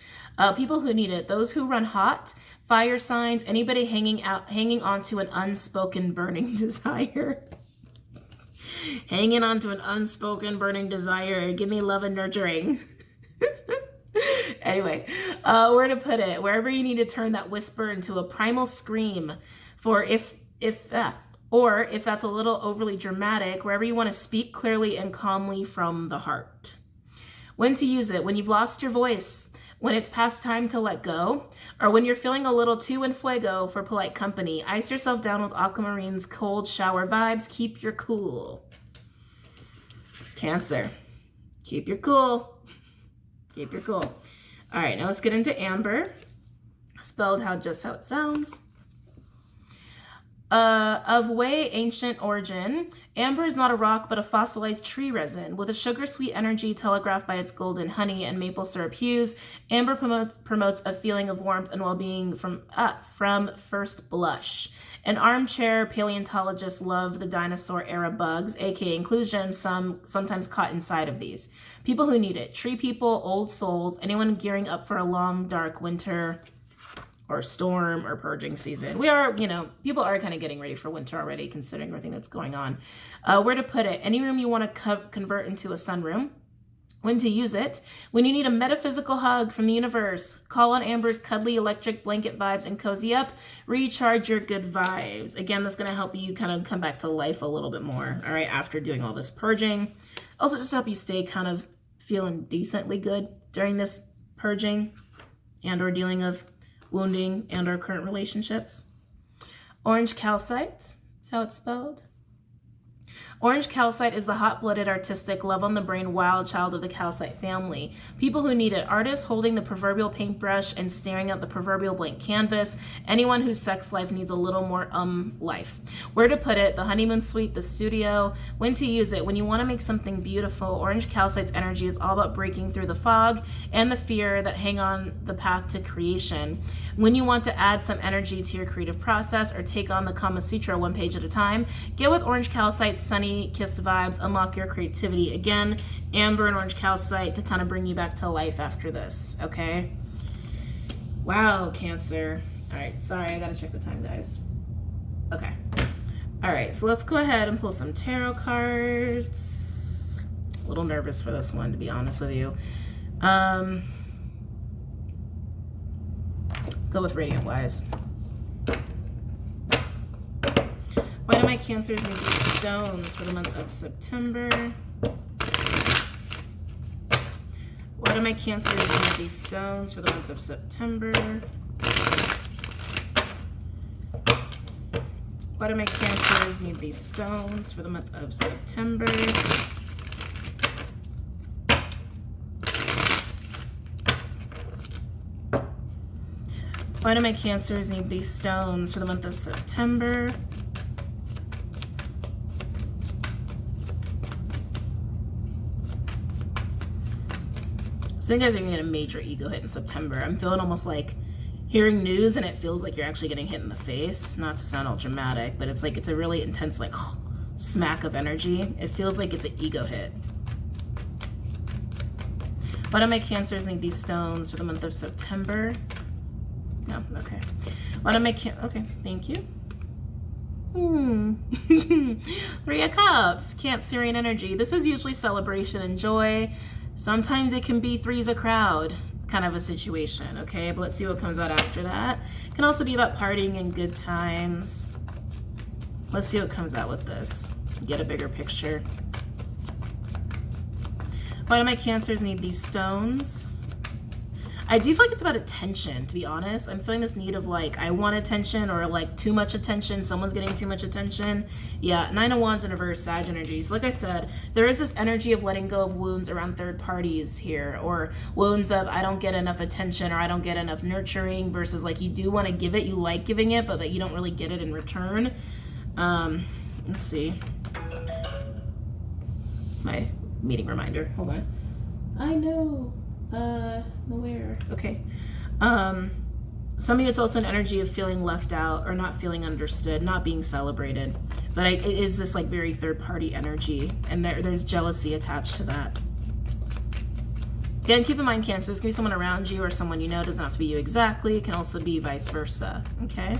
People who need it, those who run hot, fire signs, anybody hanging on to an unspoken burning desire. Hanging on to an unspoken burning desire. Give me love and nurturing. Anyway, where to put it? Wherever you need to turn that whisper into a primal scream, or if that's a little overly dramatic, wherever you want to speak clearly and calmly from the heart. When to use it? When you've lost your voice, when it's past time to let go, or when you're feeling a little too en fuego for polite company. Ice yourself down with Aquamarine's cold shower vibes. Keep your cool. Cancer. Keep your cool. Keep your cool. All right, now let's get into Amber. Spelled just how it sounds. Of way ancient origin, amber is not a rock but a fossilized tree resin with a sugar-sweet energy telegraphed by its golden honey and maple syrup hues. Amber promotes a feeling of warmth and well-being from first blush. An armchair paleontologist loved the dinosaur-era bugs, aka inclusions, sometimes caught inside of these. People who need it: tree people, old souls, anyone gearing up for a long, dark winter or storm or purging season. People are kind of getting ready for winter already, considering everything that's going on. Where to put it? Any room you want to convert into a sunroom. When to use it? When you need a metaphysical hug from the universe. Call on Amber's cuddly electric blanket vibes and cozy up. Recharge your good vibes. Again, that's going to help you kind of come back to life a little bit more, all right, after doing all this purging. Also just help you stay kind of feeling decently good during this purging and or dealing of wounding and our current relationships. Orange Calcite, that's how it's spelled. Orange Calcite is the hot-blooded, artistic, love-on-the-brain wild child of the Calcite family. People who need it: artists holding the proverbial paintbrush and staring at the proverbial blank canvas. Anyone whose sex life needs a little more life. Where to put it? The honeymoon suite, the studio. When to use it? When you want to make something beautiful. Orange Calcite's energy is all about breaking through the fog and the fear that hang on the path to creation. When you want to add some energy to your creative process or take on the Kama Sutra one page at a time, get with Orange Calcite's sunny kiss vibes, unlock your creativity. Again, Amber and Orange Calcite to kind of bring you back to life after this, okay? Wow, Cancer. All right, sorry, I gotta check the time, guys. Okay. All right, so let's go ahead and pull some tarot cards. A little nervous for this one, to be honest with you. Go with Radiant Wise. Why do my Cancers need these stones for the month of September? Why do my Cancers need these stones for the month of September? Why do my Cancers need these stones for the month of September? Why do my Cancers need these stones for the month of September? So you guys are gonna get a major ego hit in September. I'm feeling almost like hearing news and it feels like you're actually getting hit in the face. Not to sound all dramatic, but it's like it's a really intense like smack of energy. It feels like it's an ego hit. Why do my Cancers need these stones for the month of September? No, okay. Why don't I okay, thank you. 3 of Cups, Cancerian energy. This is usually celebration and joy. Sometimes it can be three's a crowd kind of a situation, okay? But let's see what comes out after that. It can also be about partying and good times. Let's see what comes out with this. Get a bigger picture. Why do my Cancers need these stones? I do feel like it's about attention, to be honest. I'm feeling this need of like, I want attention, or like too much attention. Someone's getting too much attention. Yeah, 9 of Wands in reverse, Sag energies. Like I said, there is this energy of letting go of wounds around third parties here, or wounds of I don't get enough attention, or I don't get enough nurturing, versus like you do want to give it, you like giving it, but that you don't really get it in return. Let's see. It's my meeting reminder. Hold on. I know. Where? Okay. Some of you, it's also an energy of feeling left out or not feeling understood, not being celebrated. But it is this like very third party energy, and there's jealousy attached to that. Again, keep in mind, Cancer, this can be someone around you or someone you know. It doesn't have to be you exactly. It can also be vice versa. Okay.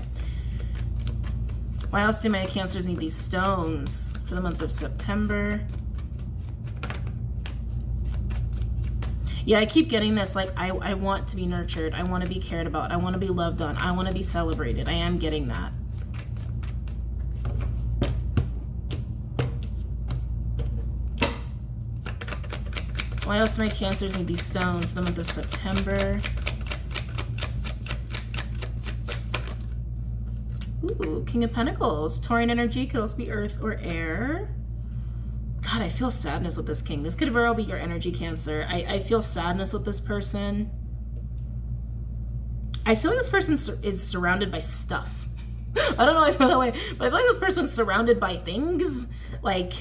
Why else do my Cancers need these stones for the month of September? Yeah, I keep getting this, like, I want to be nurtured. I want to be cared about. I want to be loved on. I want to be celebrated. I am getting that. Why else do my Cancers need these stones for the month of September? Ooh, King of Pentacles. Taurian energy could also be earth or air. God, I feel sadness with this King. This could very well be your energy, Cancer. I feel sadness with this person. I feel like this person is surrounded by stuff. I don't know if I feel that way, but I feel like this person's surrounded by things. Like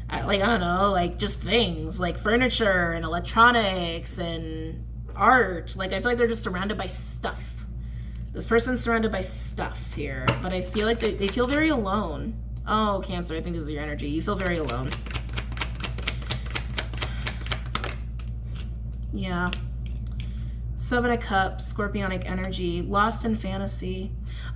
I don't know, like just things. Like furniture and electronics and art. Like I feel like they're just surrounded by stuff. This person's surrounded by stuff here. But I feel like they feel very alone. Oh, Cancer, I think this is your energy. You feel very alone. Yeah. 7 of Cups, Scorpionic energy, lost in fantasy.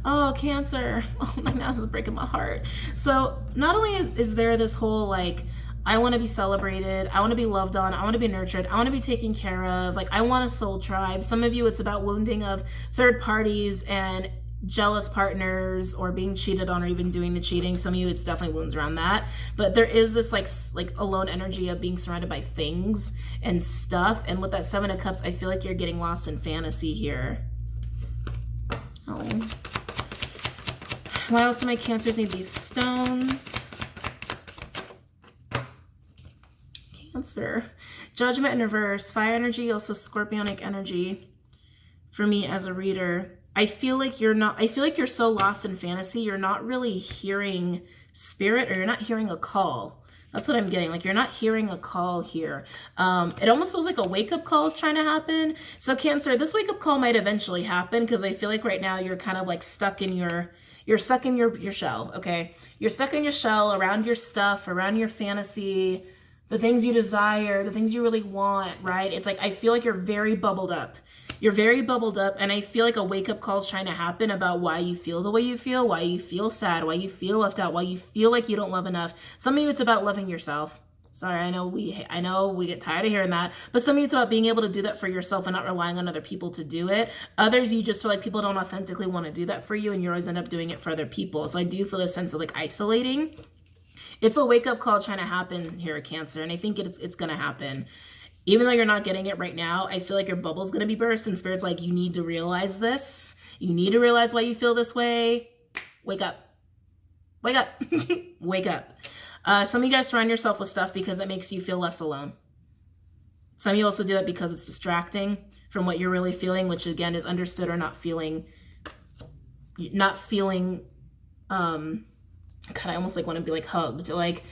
Oh, Cancer. Oh, my God, this is breaking my heart. So not only is there this whole like, I want to be celebrated, I want to be loved on, I want to be nurtured, I want to be taken care of, like I want a soul tribe. Some of you, it's about wounding of third parties and jealous partners, or being cheated on, or even doing the cheating. Some of you, it's definitely wounds around that. But there is this like alone energy of being surrounded by things and stuff. And with that 7 of Cups, I feel like you're getting lost in fantasy here. Oh. Why else do my Cancers need these stones? Cancer. Judgment in reverse. Fire energy, also Scorpionic energy. For me as a reader, I feel like you're so lost in fantasy, you're not really hearing spirit, or you're not hearing a call. That's what I'm getting. Like you're not hearing a call here. It almost feels like a wake-up call is trying to happen. So Cancer, this wake-up call might eventually happen, because I feel like right now you're kind of like stuck in your shell, okay? You're stuck in your shell, around your stuff, around your fantasy, the things you desire, the things you really want, right? It's like I feel like you're very bubbled up. You're very bubbled up, and I feel like a wake-up call is trying to happen about why you feel the way you feel, why you feel sad, why you feel left out, why you feel like you don't love enough. Some of you, it's about loving yourself. Sorry, I know we get tired of hearing that, but some of you, it's about being able to do that for yourself and not relying on other people to do it. Others, you just feel like people don't authentically want to do that for you, and you always end up doing it for other people. So I do feel a sense of like isolating. It's a wake-up call trying to happen here at Cancer, and I think it's going to happen. Even though you're not getting it right now, I feel like your bubble's going to be burst, and Spirit's like, you need to realize this. You need to realize why you feel this way. Wake up. Wake up. Wake up. Some of you guys surround yourself with stuff because it makes you feel less alone. Some of you also do that because it's distracting from what you're really feeling, which again is understood or not feeling, God, I almost like want to be like hugged, like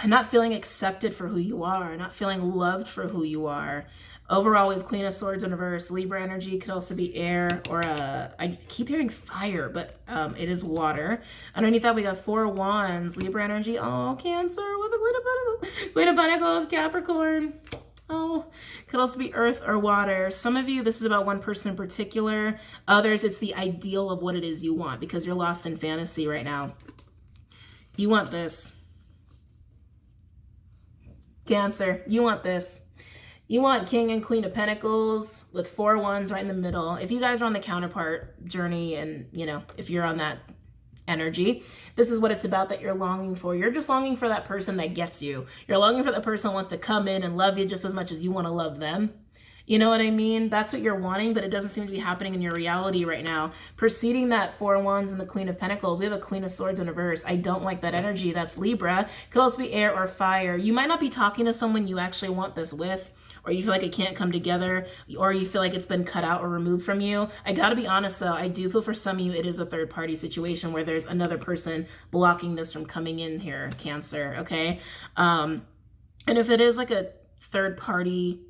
not feeling accepted for who you are, not feeling loved for who you are. Overall, we have Queen of Swords in reverse. Libra energy could also be air, or I keep hearing fire, but it is water. Underneath that, we got 4 Wands, Libra energy. Oh, Cancer with the Queen of Pentacles. Queen of Pentacles, Capricorn. Oh, could also be earth or water. Some of you, this is about one person in particular. Others, it's the ideal of what it is you want because you're lost in fantasy right now. You want this. Cancer, you want this. You want King and Queen of Pentacles with 4 wands right in the middle. If you guys are on the counterpart journey and, you know, if you're on that energy, this is what it's about that you're longing for. You're just longing for that person that gets you. You're longing for the person who wants to come in and love you just as much as you want to love them. You know what I mean? That's what you're wanting, but it doesn't seem to be happening in your reality right now. Preceding that 4 wands and the Queen of Pentacles, we have a Queen of Swords in reverse. I don't like that energy. That's Libra. Could also be air or fire. You might not be talking to someone you actually want this with, or you feel like it can't come together, or you feel like it's been cut out or removed from you. I gotta be honest though, I do feel for some of you it is a third party situation where there's another person blocking this from coming in here, Cancer, okay? And if it is like a third party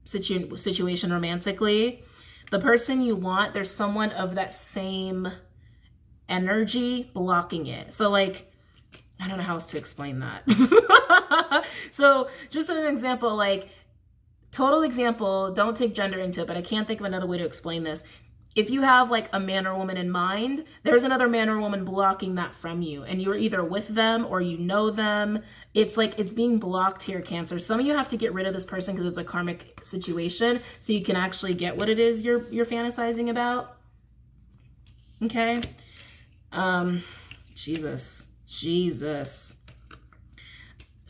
situation romantically, the person you want, there's someone of that same energy blocking it. So like, I don't know how else to explain that. So just an example, like, total example, don't take gender into it, but I can't think of another way to explain this. If you have like a man or woman in mind, there's another man or woman blocking that from you, and you're either with them or you know them. It's like it's being blocked here, Cancer. Some of you have to get rid of this person because it's a karmic situation, so you can actually get what it is you're fantasizing about. Okay. Jesus.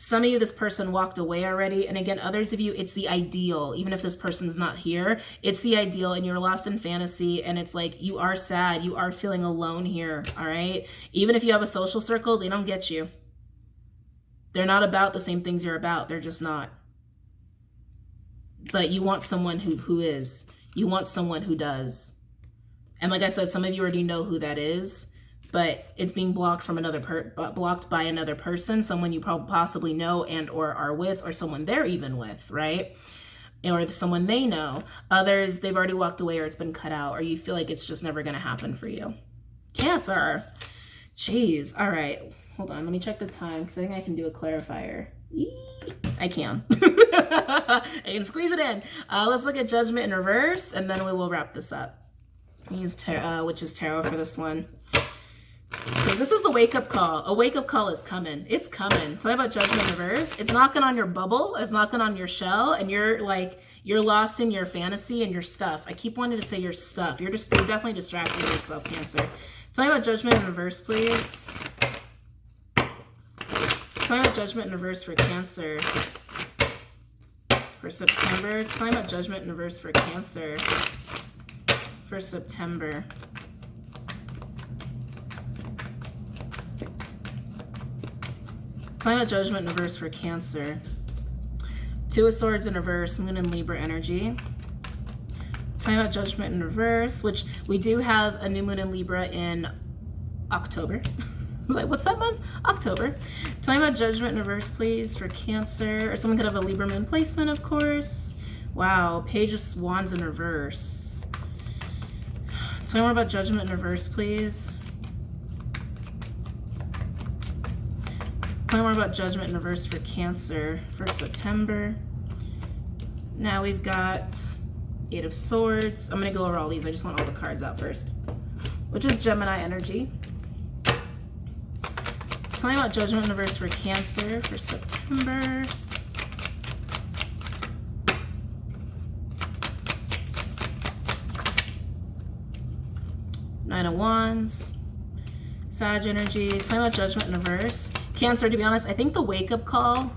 Some of you, this person walked away already. And again, others of you, it's the ideal. Even if this person's not here, it's the ideal and you're lost in fantasy. And it's like, you are sad. You are feeling alone here. All right. Even if you have a social circle, they don't get you. They're not about the same things you're about. They're just not. But you want someone who is. You want someone who does. And like I said, some of you already know who that is. But it's being blocked from blocked by another person, someone you probably possibly know and or are with, or someone they're even with, right? Or someone they know. Others, they've already walked away or it's been cut out, or you feel like it's just never going to happen for you. Cancer. Jeez. All right. Hold on. Let me check the time because I think I can do a clarifier. I can. I can squeeze it in. Let's look at Judgment in reverse, and then we will wrap this up. Use Witch's Tarot for this one. Because this is the wake-up call. A wake-up call is coming. It's coming. Tell me about Judgment in reverse. It's knocking on your bubble. It's knocking on your shell. And you're like, you're lost in your fantasy and your stuff. I keep wanting to say your stuff. You're definitely distracting yourself, Cancer. Tell me about Judgment in reverse, please. Tell me about Judgment in reverse for Cancer for September. Tell me about Judgment in reverse for Cancer for September. Tell me about Judgment in reverse for Cancer. 2 of Swords in reverse, Moon and Libra energy. Tell me about Judgment in reverse, which we do have a new Moon in Libra in October. I was like, what's that month? October. Tell me about Judgment in reverse, please, for Cancer. Or someone could have a Libra moon placement, of course. Wow, Page of Wands in reverse. Tell me more about Judgment in reverse, please. Tell me more about Judgment in reverse for Cancer for September. Now we've got 8 of Swords. I'm going to go over all these. I just want all the cards out first. Which is Gemini energy. Tell me about Judgment in reverse for Cancer for September. Nine of Wands. Sag energy. Tell me about Judgment in reverse. Cancer, to be honest, I think the wake-up call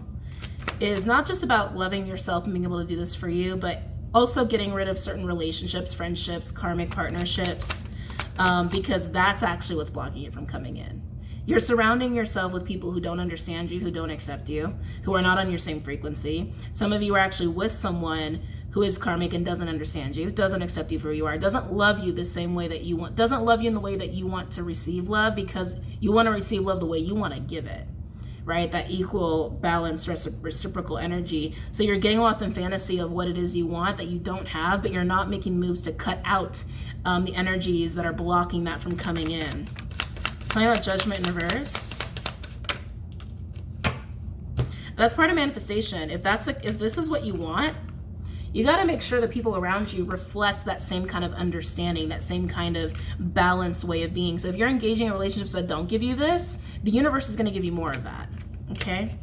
is not just about loving yourself and being able to do this for you, but also getting rid of certain relationships, friendships, karmic partnerships, because that's actually what's blocking it from coming in. You're surrounding yourself with people who don't understand you, who don't accept you, who are not on your same frequency. Some of you are actually with someone who is karmic and doesn't understand you, doesn't accept you for who you are, doesn't love you the same way that you want, doesn't love you in the way that you want to receive love, because you want to receive love the way you want to give it, right? That equal, balanced, reciprocal energy. So you're getting lost in fantasy of what it is you want that you don't have, but you're not making moves to cut out the energies that are blocking that from coming in. Tell me about Judgment in reverse. That's part of manifestation. If this is what you want, you got to make sure that people around you reflect that same kind of understanding, that same kind of balanced way of being. So if you're engaging in relationships that don't give you this, the universe is going to give you more of that. Okay.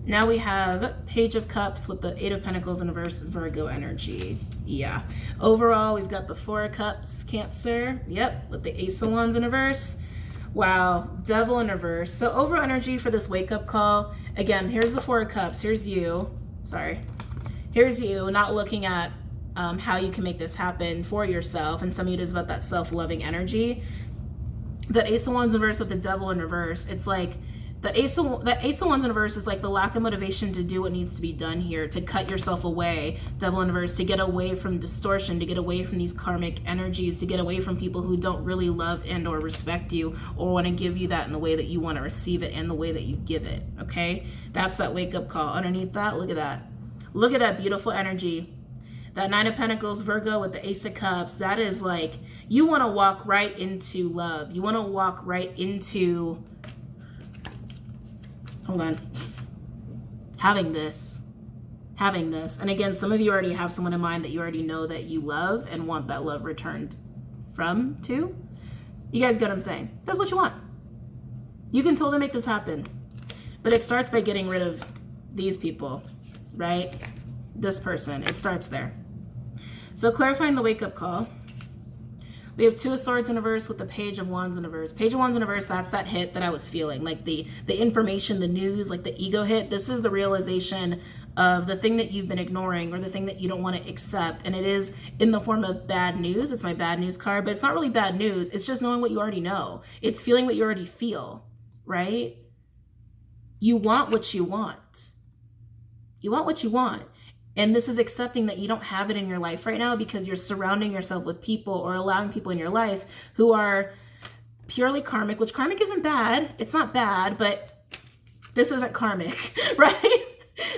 Now we have Page of Cups with the 8 of Pentacles in reverse, Virgo energy. Yeah. Overall, we've got the 4 of Cups, Cancer. Yep. With the Ace of Wands in reverse. Wow. Devil in reverse. So overall energy for this wake up call. Again, here's the 4 of Cups. Here's you. Sorry. Here's you not looking at how you can make this happen for yourself. And some of it is about that self-loving energy. That Ace of Wands in reverse with the Devil in reverse. It's like that Ace of Wands in reverse is like the lack of motivation to do what needs to be done here, to cut yourself away. Devil in reverse, to get away from distortion, to get away from these karmic energies, to get away from people who don't really love and or respect you or want to give you that in the way that you want to receive it and the way that you give it. Okay, that's that wake up call. Underneath that, look at that. Look at that beautiful energy. That 9 of Pentacles, Virgo with the Ace of Cups. That is like, you want to walk right into love. You want to walk right into, hold on, having this. And again, some of you already have someone in mind that you already know that you love and want that love returned from, to. You guys get what I'm saying? That's what you want. You can totally make this happen. But it starts by getting rid of these people, right? This person. It starts there. So clarifying the wake-up call. We have 2 of Swords in reverse with the Page of Wands in reverse. Page of Wands in reverse, that's that hit that I was feeling. Like the information, the news, like the ego hit. This is the realization of the thing that you've been ignoring or the thing that you don't want to accept. And it is in the form of bad news. It's my bad news card, but it's not really bad news. It's just knowing what you already know. It's feeling what you already feel, right? You want what you want. You want what you want. And this is accepting that you don't have it in your life right now because you're surrounding yourself with people or allowing people in your life who are purely karmic, which karmic isn't bad. It's not bad, but this isn't karmic, right?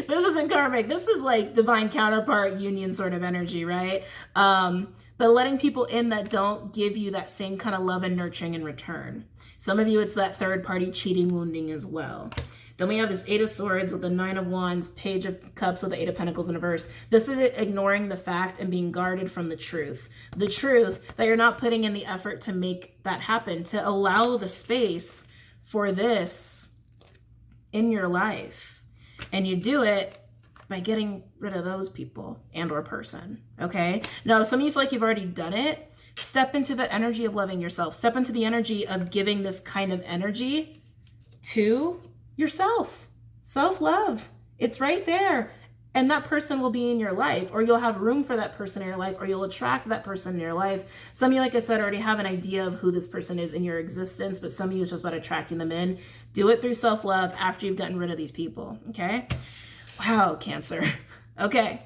This isn't karmic. This is like divine counterpart union sort of energy, right? But letting people in that don't give you that same kind of love and nurturing in return. Some of you, it's that third party cheating, wounding as well. Then we have this 8 of Swords with the 9 of Wands, Page of Cups with the 8 of Pentacles in reverse. This is ignoring the fact and being guarded from the truth. The truth that you're not putting in the effort to make that happen, to allow the space for this in your life. And you do it by getting rid of those people and or person, okay? Now, some of you feel like you've already done it. Step into that energy of loving yourself. Step into the energy of giving this kind of energy to yourself. Self-love. It's right there. And that person will be in your life, or you'll have room for that person in your life, or you'll attract that person in your life. Some of you, like I said, already have an idea of who this person is in your existence, but some of you it's just about attracting them in. Do it through self-love after you've gotten rid of these people, okay? Wow, Cancer. Okay.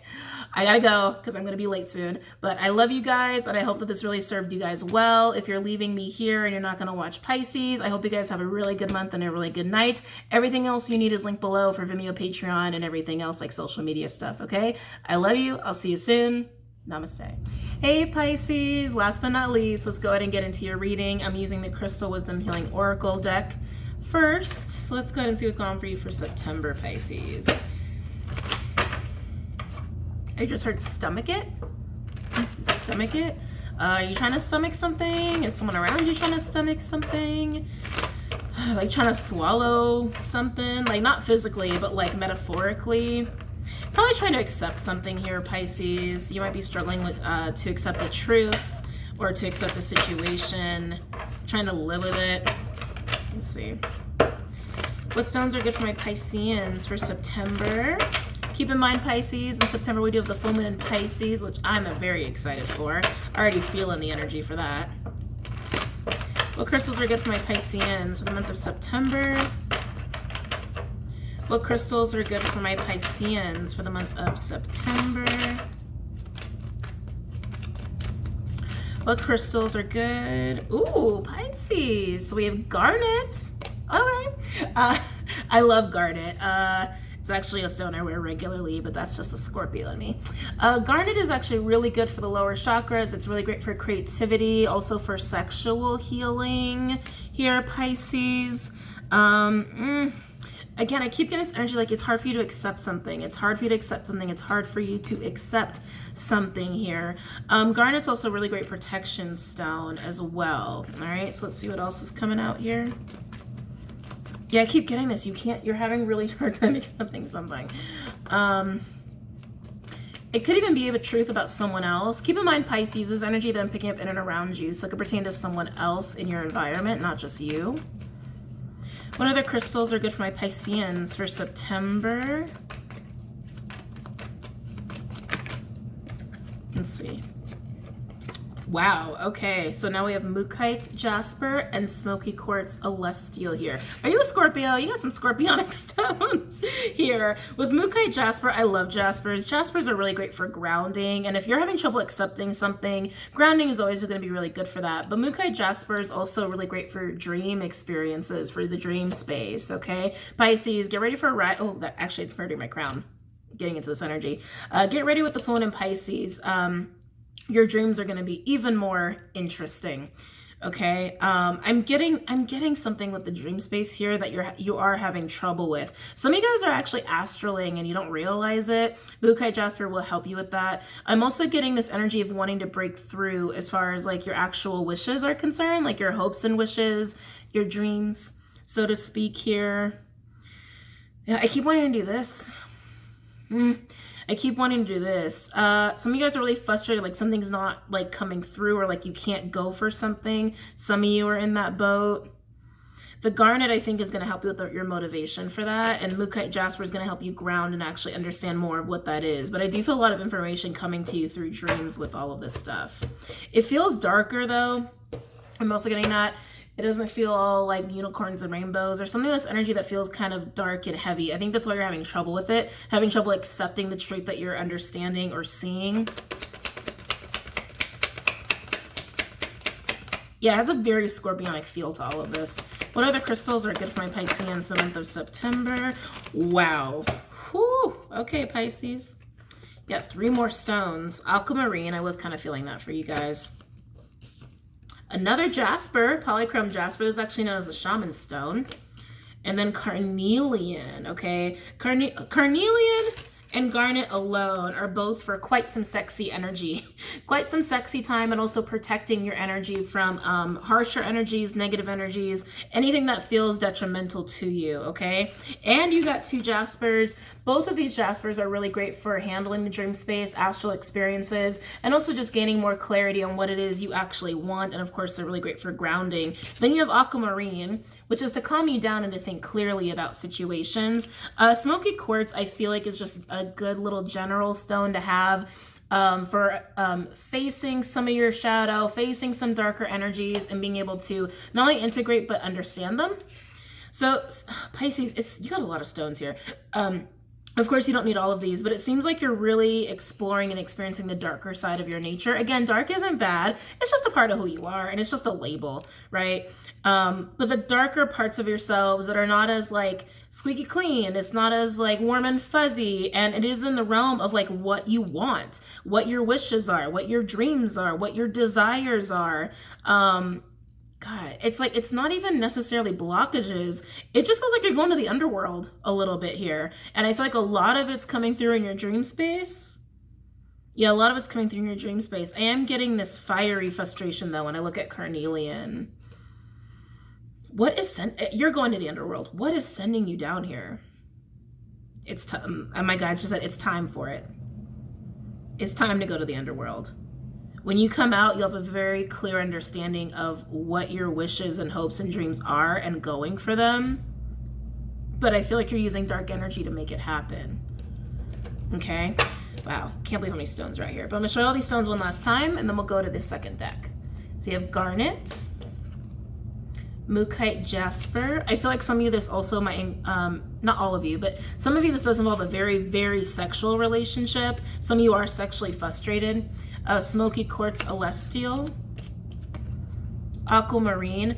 I gotta go because I'm gonna be late soon, but I love you guys and I hope that this really served you guys well. If you're leaving me here and you're not gonna watch Pisces, I hope you guys have a really good month and a really good night. Everything else you need is linked below for Vimeo, Patreon, and everything else like social media stuff, okay? I love you. I'll see you soon. Namaste. Hey Pisces, last but not least, let's go ahead and get into your reading. I'm using the Crystal Wisdom Healing Oracle deck first. So let's go ahead and see what's going on for you for September, Pisces. I just heard stomach it. Stomach it. Are you trying to stomach something? Is someone around you trying to stomach something? Like trying to swallow something? Like not physically, but like metaphorically. Probably trying to accept something here, Pisces. You might be struggling with to accept the truth or to accept a situation. Trying to live with it. Let's see. What stones are good for my Pisceans for September? Keep in mind, Pisces, in September we do have the full moon in Pisces, which I'm very excited for. Already feeling the energy for that. What crystals are good for my Pisceans for the month of September? What crystals are good for my Pisceans for the month of September? What crystals are good? Ooh, Pisces. So we have garnet. Okay. I love garnet. It's actually a stone I wear regularly, but that's just a Scorpio in me. Garnet is actually really good for the lower chakras. It's really great for creativity, also for sexual healing here, Pisces. again, I keep getting this energy like it's hard for you to accept something. It's hard for you to accept something. It's hard for you to accept something here. Garnet's also a really great protection stone as well. All right, so let's see what else is coming out here. Yeah, I keep getting this. You're having really hard time accepting something. It could even be a truth about someone else. Keep in mind, Pisces is energy that I'm picking up in and around you, so it could pertain to someone else in your environment, not just you. What other crystals are good for my Pisceans for September? Let's see. Wow, okay, so now we have Mookaite Jasper and Smoky Quartz Celestial here. Are you a Scorpio? You got some scorpionic stones here. With Mookaite Jasper, I love Jaspers. Jaspers are really great for grounding, and if you're having trouble accepting something, grounding is always going to be really good for that. But Mookaite Jasper is also really great for dream experiences, for the dream space, okay? Pisces, get ready for a ride. Oh, actually, it's murdering my crown, getting into this energy. Get ready with this one in Pisces. Your dreams are going to be even more interesting. Okay, I'm getting something with the dream space here that you are having trouble with. Some of you guys are actually astraling and you don't realize it. Mookaite Jasper will help you with that. I'm also getting this energy of wanting to break through as far as like your actual wishes are concerned, like your hopes and wishes, your dreams, so to speak here. Yeah, I keep wanting to do this. I keep wanting to do this. Some of you guys are really frustrated, like something's not like coming through, or like you can't go for something. Some of you are in that boat. The Garnet, I think, is going to help you with your motivation for that. And Mookaite Jasper is going to help you ground and actually understand more of what that is. But I do feel a lot of information coming to you through dreams with all of this stuff. It feels darker though. I'm also getting that. It doesn't feel all like unicorns and rainbows or something that's energy that feels kind of dark and heavy. I think that's why you're having trouble with it, having trouble accepting the truth that you're understanding or seeing. Yeah, it has a very scorpionic feel to all of this. What other crystals are good for my Pisceans the month of September? Wow. Whew. Okay, Pisces. Got 3 more stones. Aquamarine, I was kind of feeling that for you guys. Another Jasper, polychrome Jasper, is actually known as a shaman stone. And then Carnelian, okay? Carnelian and Garnet alone are both for quite some sexy energy. Quite some sexy time, and also protecting your energy from harsher energies, negative energies, anything that feels detrimental to you, okay? And you got 2 Jaspers. Both of these Jaspers are really great for handling the dream space, astral experiences, and also just gaining more clarity on what it is you actually want. And of course, they're really great for grounding. Then you have Aquamarine, which is to calm you down and to think clearly about situations. Smoky Quartz, I feel like, is just a good little general stone to have for facing some of your shadow, facing some darker energies, and being able to not only integrate but understand them. So Pisces, you got a lot of stones here. Of course, you don't need all of these, but it seems like you're really exploring and experiencing the darker side of your nature. Again, dark isn't bad. It's just a part of who you are, and it's just a label, right? But the darker parts of yourselves that are not as like squeaky clean, it's not as like warm and fuzzy, and it is in the realm of like what you want, what your wishes are, what your dreams are, what your desires are. God, it's like, it's not even necessarily blockages. It just feels like you're going to the underworld a little bit here. And I feel like a lot of it's coming through in your dream space. Yeah, a lot of it's coming through in your dream space. I am getting this fiery frustration though when I look at Carnelian. What is you're going to the underworld. What is sending you down here? It's time. And my guides just said it's time for it. It's time to go to the underworld. When you come out, you'll have a very clear understanding of what your wishes and hopes and dreams are and going for them. But I feel like you're using dark energy to make it happen. Okay? Wow. Can't believe how many stones right here. But I'm going to show you all these stones one last time, and then we'll go to the second deck. So you have Garnet, Mookaite Jasper. I feel like some of you, this also might, not all of you, but some of you, this does involve a very, very sexual relationship. Some of you are sexually frustrated. Smoky Quartz Celestial, Aquamarine.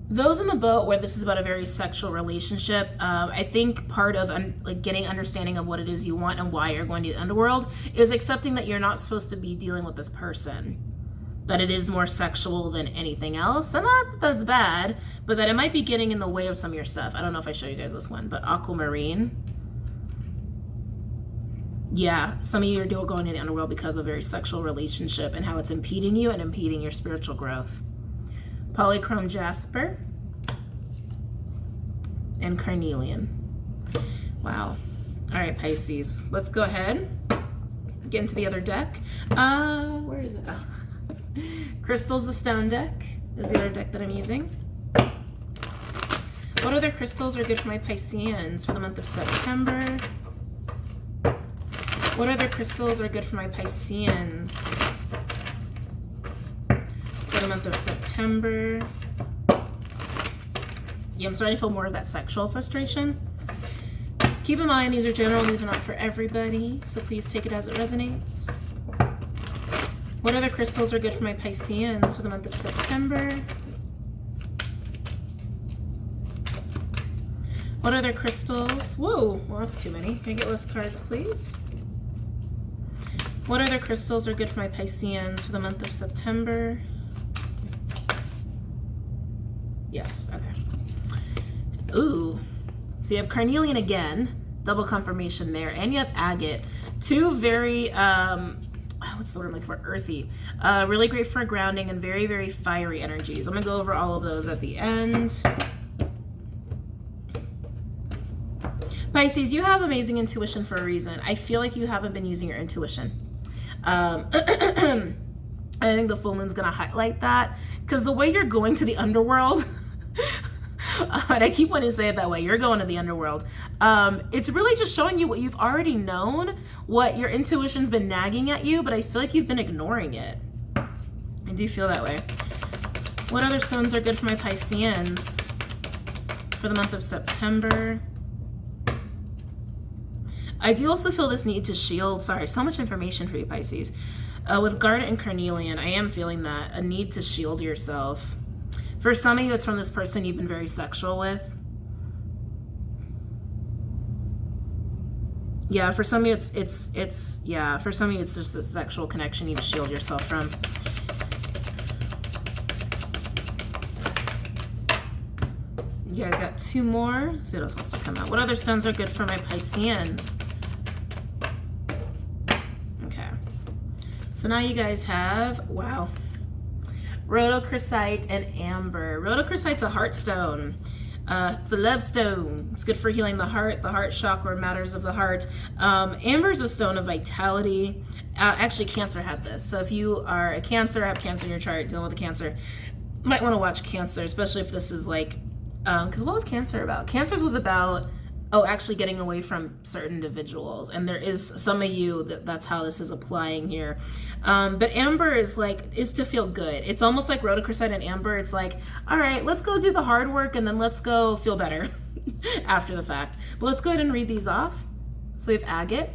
Those in the boat where this is about a very sexual relationship, I think part of like getting understanding of what it is you want and why you're going to the underworld is accepting that you're not supposed to be dealing with this person. that it is more sexual than anything else. And not that that's bad, but that it might be getting in the way of some of your stuff. I don't know if I show you guys this one, but Aquamarine. Yeah, some of you are going in the underworld because of a very sexual relationship and how it's impeding you and impeding your spiritual growth. Polychrome Jasper and Carnelian. Wow. All right, Pisces. Let's go ahead. Get into the other deck. Where is it? Oh. Crystals, the stone deck is the other deck that I'm using. What other crystals are good for my Pisceans for the month of September? What other crystals are good for my Pisceans for the month of September? Yeah, I'm starting to feel more of that sexual frustration. Keep in mind, these are general, these are not for everybody, so please take it as it resonates. What other crystals are good for my Pisceans for the month of September? What other crystals? Whoa, well, that's too many. Can I get less cards, please? What other crystals are good for my Pisceans for the month of September? Yes, okay. Ooh, so you have Carnelian again, double confirmation there, and you have Agate. Two very, what's the word I'm looking for? Earthy. Really great for grounding and very, very fiery energies. I'm gonna go over all of those at the end. Pisces, you have amazing intuition for a reason. I feel like you haven't been using your intuition. I think the full moon's gonna highlight that, because the way you're going to the underworld, and I keep wanting to say it that way, you're going to the underworld. It's really just showing you what you've already known, what your intuition's been nagging at you, but I feel like you've been ignoring it. I do feel that way. What other stones are good for my Pisceans for the month of September? I do also feel this need to shield, sorry, so much information for you, Pisces. With Garnet and Carnelian, I am feeling that, a need to shield yourself. For some of you, it's from this person you've been very sexual with. Yeah, for some of you, for some of you, it's just this sexual connection you need to shield yourself from. You guys got two more. Let's see what else wants to come out. What other stones are good for my Pisceans? Okay. So now you guys have, wow, Rhodochrosite and Amber. Rhodochrosite's a heart stone. It's a love stone. It's good for healing the heart chakra, matters of the heart. Amber's a stone of vitality. Actually, Cancer had this. So if you are a Cancer, have Cancer in your chart, dealing with a Cancer, you might want to watch Cancer, especially if this is like, because what was Cancer about? Cancer's was about, actually getting away from certain individuals. And there is some of you that's how this is applying here. But Amber is to feel good. It's almost like Rhodochrosite and Amber. It's like, all right, let's go do the hard work and then let's go feel better after the fact. But let's go ahead and read these off. So we have Agate.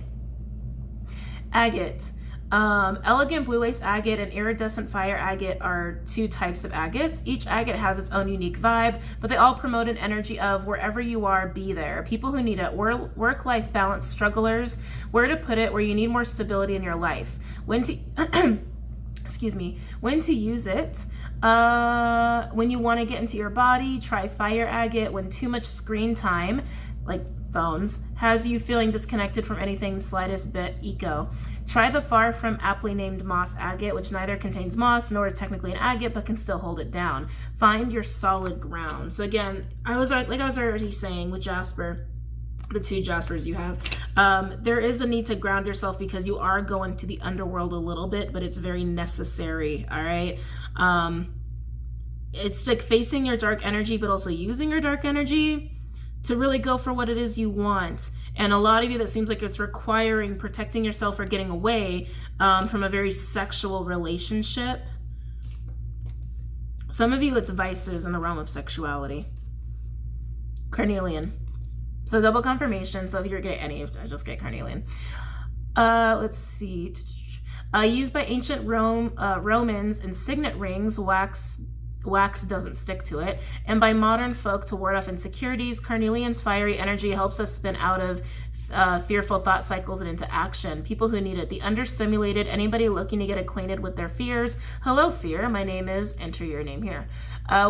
Agate. Elegant blue lace agate and iridescent fire agate are two types of agates. Each agate has its own unique vibe, but they all promote an energy of wherever you are, be there. People who need it, work-life balance strugglers, where to put it, where you need more stability in your life. When to, excuse me, when to use it. When you want to get into your body, try fire agate. When too much screen time, like phones, has you feeling disconnected from anything slightest bit eco. Try the far from aptly named moss agate, which neither contains moss nor is technically an agate, but can still hold it down. Find your solid ground. So again, I was already saying with Jasper, the two Jaspers you have, there is a need to ground yourself because you are going to the underworld a little bit, but it's very necessary. All right. It's like facing your dark energy, but also using your dark energy to really go for what it is you want. And a lot of you, that seems like it's requiring protecting yourself or getting away from a very sexual relationship. Some of you, it's vices in the realm of sexuality. Carnelian. So double confirmation. So if you're getting any, I just get Carnelian. Let's see. Used by ancient Romans in signet rings, wax doesn't stick to it. And by modern folk to ward off insecurities, Carnelian's fiery energy helps us spin out of fearful thought cycles and into action. People who need it. The understimulated, anybody looking to get acquainted with their fears. Hello, fear. My name is, enter your name here.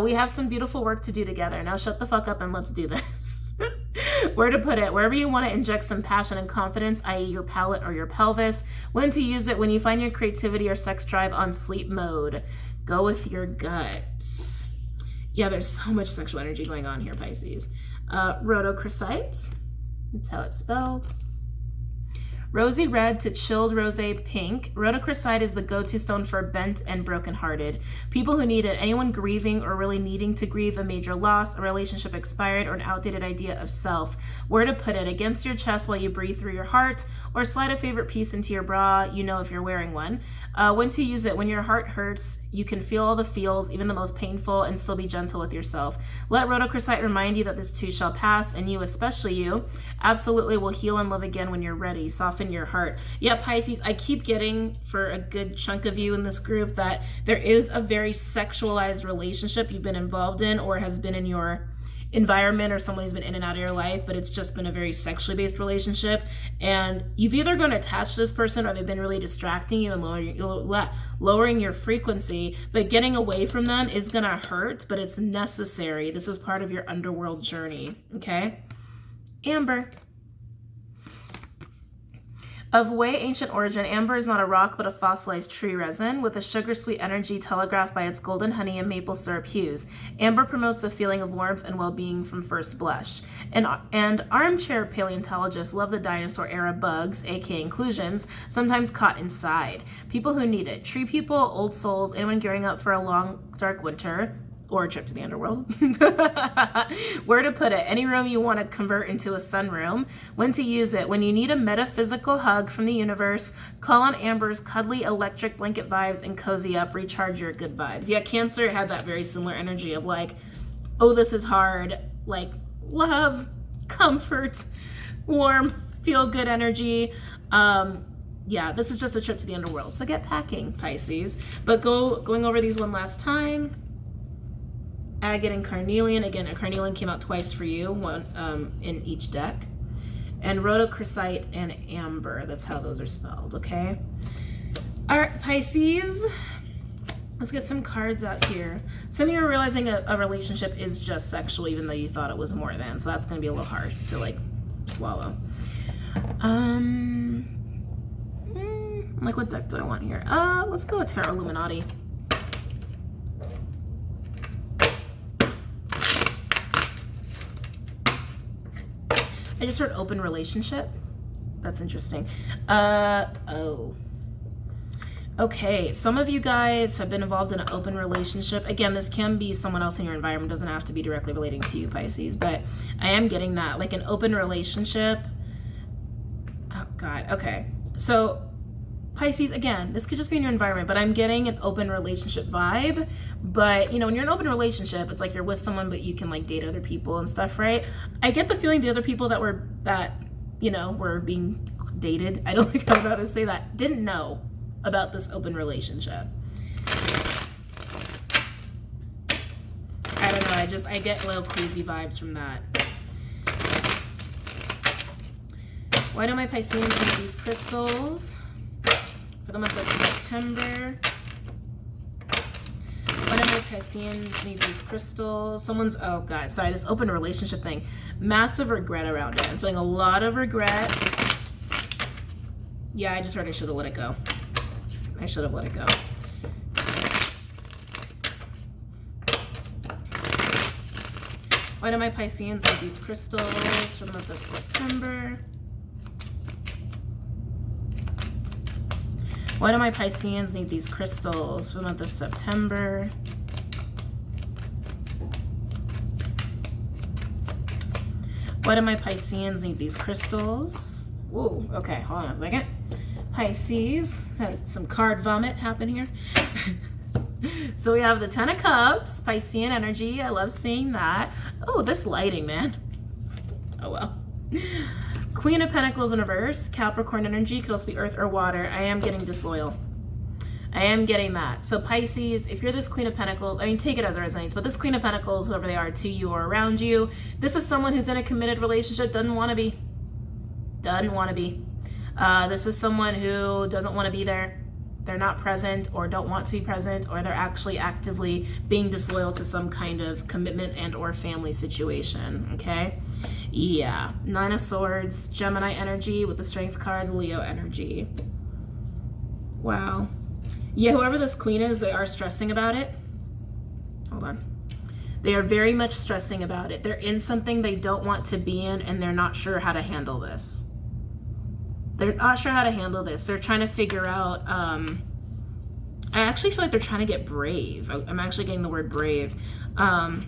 We have some beautiful work to do together. Now shut the fuck up and let's do this. Where to put it? Wherever you want to inject some passion and confidence, i.e. your palate or your pelvis. When to use it? When you find your creativity or sex drive on sleep mode. Go with your guts. Yeah, there's so much sexual energy going on here, Pisces. Rhodochrosite. That's how it's spelled. Rosy red to chilled rosé pink. Rhodochrosite is the go-to stone for bent and brokenhearted. People who need it, anyone grieving or really needing to grieve a major loss, a relationship expired, or an outdated idea of self. Where to put it? Against your chest while you breathe through your heart, or slide a favorite piece into your bra, you know if you're wearing one. When to use it? When your heart hurts, you can feel all the feels, even the most painful, and still be gentle with yourself. Let Rhodochrosite remind you that this too shall pass, and you, especially you, absolutely will heal and love again when you're ready. Soften your heart. Yeah, Pisces, I keep getting for a good chunk of you in this group that there is a very sexualized relationship you've been involved in or has been in your environment, or someone who's been in and out of your life, but it's just been a very sexually based relationship, and you've either grown attached to this person or they've been really distracting you and lowering your frequency. But getting away from them is gonna hurt, but it's necessary. This is part of your underworld journey. Okay, Amber. Of way ancient origin, amber is not a rock but a fossilized tree resin with a sugar-sweet energy telegraphed by its golden honey and maple syrup hues. Amber promotes a feeling of warmth and well-being from first blush. And armchair paleontologists love the dinosaur-era bugs, aka inclusions, sometimes caught inside. People who need it. Tree people, old souls, anyone gearing up for a long, dark winter, or a trip to the underworld. Where to put it? Any room you want to convert into a sunroom. When to use it? When you need a metaphysical hug from the universe, call on Amber's cuddly electric blanket vibes and cozy up, recharge your good vibes. Yeah, Cancer had that very similar energy of like, oh, this is hard, like love, comfort, warmth, feel good energy. Yeah, this is just a trip to the underworld. So get packing, Pisces. But going over these one last time. Agate and Carnelian. Again, a Carnelian came out twice for you, one in each deck. And Rhodochrosite and Amber. That's how those are spelled, okay? All right, Pisces. Let's get some cards out here. Some of you are realizing a relationship is just sexual, even though you thought it was more than. So that's going to be a little hard to, like, swallow. Like, what deck do I want here? Let's go with Tarot Illuminati. I just heard open relationship. That's interesting. Okay, some of you guys have been involved in an open relationship. Again, this can be someone else in your environment. Doesn't have to be directly relating to you, Pisces, but I am getting that, like an open relationship. Oh God, okay. So Pisces, again, this could just be in your environment, but I'm getting an open relationship vibe. But, you know, when you're in an open relationship, it's like you're with someone, but you can like date other people and stuff, right? I get the feeling the other people that were being dated, I don't know how to say that, didn't know about this open relationship. I don't know, I get little queasy vibes from that. Why do my Pisceans need these crystals? For the month of September. Why do my Pisceans need these crystals? Someone's, oh God, sorry, this open relationship thing. Massive regret around it. I'm feeling a lot of regret. Yeah, I just heard I should have let it go. I should have let it go. Why do my Pisceans need these crystals for the month of September? Why do my Pisceans need these crystals for the month of September? Why do my Pisceans need these crystals? Whoa, okay, hold on a second. Pisces, had some card vomit happen here. So we have the Ten of Cups, Piscean energy. I love seeing that. Oh, this lighting, man. Oh, well. Queen of Pentacles in reverse, Capricorn energy, could also be earth or water. I am getting disloyal. I am getting that. So Pisces, if you're this Queen of Pentacles, I mean, take it as it resonates, but this Queen of Pentacles, whoever they are to you or around you, this is someone who's in a committed relationship, doesn't want to be Doesn't want to be. This is someone who doesn't want to be there. They're not present or don't want to be present, or they're actually actively being disloyal to some kind of commitment and or family situation, okay? Yeah, 9 of Swords, Gemini energy with the Strength card, Leo energy. Wow. Yeah, whoever this queen is, they are stressing about it. Hold on. They are very much stressing about it. They're in something they don't want to be in, and they're not sure how to handle this. They're not sure how to handle this. They're trying to figure out, I actually feel like they're trying to get brave. I'm actually getting the word brave. How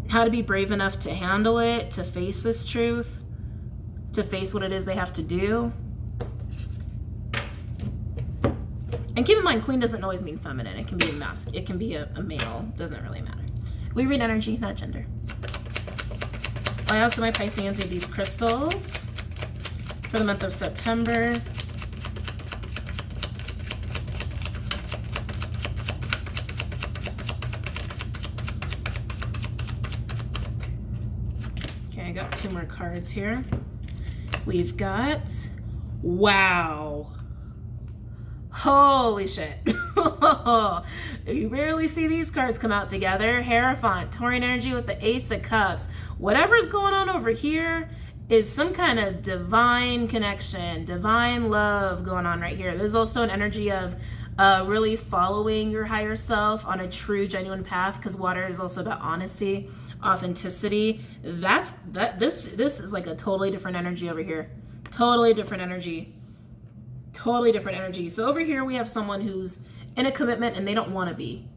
to be brave enough to handle it, to face this truth, to face what it is they have to do. And keep in mind, queen doesn't always mean feminine. It can be a masc. It can be a male. Doesn't really matter. We read energy, not gender. I also, my Pisceans need these crystals for the month of September. Okay, I got 2 more cards here. We've got, wow. Holy shit. You rarely see these cards come out together. Hierophant, Taurian energy with the Ace of Cups. Whatever's going on over here is some kind of divine connection, divine love going on right here. There's also an energy of really following your higher self on a true, genuine path, because water is also about honesty, authenticity. This is like a totally different energy over here. Totally different energy. Totally different energy. So over here we have someone who's in a commitment and they don't want to be,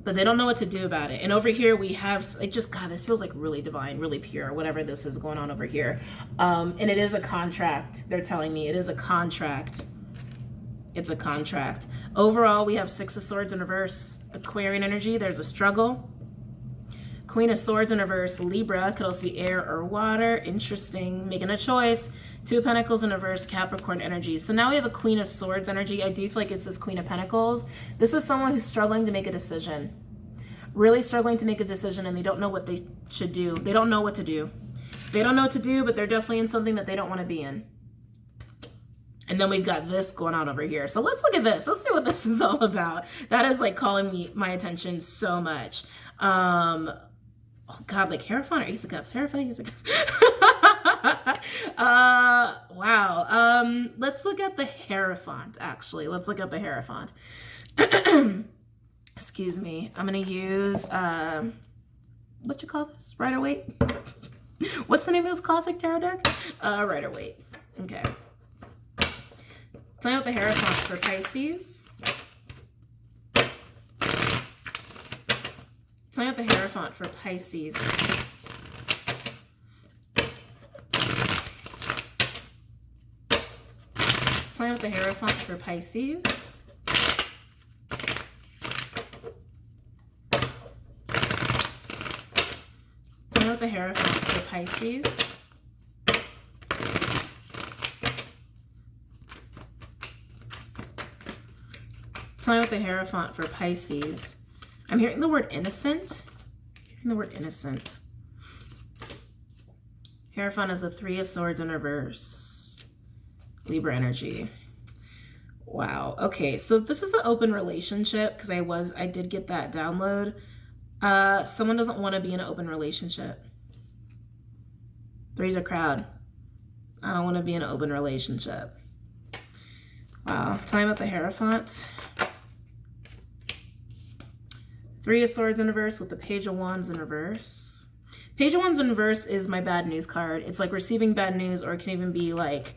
but they don't know what to do about it. And over here we have, like, just, God, this feels like really divine, really pure, whatever this is going on over here. And it is a contract. They're telling me it is a contract. It's a contract. Overall, we have 6 of Swords in reverse, Aquarian energy. There's a struggle. Queen of Swords in reverse, Libra, could also be air or water. Interesting. Making a choice. 2 of Pentacles in reverse, Capricorn energy. So now we have a Queen of Swords energy. I do feel like it's this Queen of Pentacles. This is someone who's struggling to make a decision. Really struggling to make a decision, and they don't know what they should do. They don't know what to do. They don't know what to do, but they're definitely in something that they don't want to be in. And then we've got this going on over here. So let's look at this. Let's see what this is all about. That is like calling my attention so much. Oh God, like Hierophant or Ace of Cups? Hierophant, Ace of Cups. Wow. Let's look at the Hierophant, actually. Let's look at the Hierophant. Excuse me. I'm going to use, what you call this? Rider-Waite? What's the name of this classic tarot deck? Rider-Waite. Okay. Tell me about the Hierophant for Pisces. Tell me about the Hierophant for Pisces. Tell me about the Hierophant for Pisces. Tell me about the Hierophant for Pisces. Tell me about the Hierophant for Pisces. I'm hearing the word innocent. The word innocent. Hierophant is the 3 of Swords in reverse. Libra energy. Wow. Okay, so this is an open relationship, because I did get that download. Someone doesn't want to be in an open relationship. 3's a crowd. I don't want to be in an open relationship. Wow. Tell me about the Hierophant. 3 of Swords in reverse with the Page of Wands in reverse. Page of Wands in reverse is my bad news card. It's like receiving bad news, or it can even be like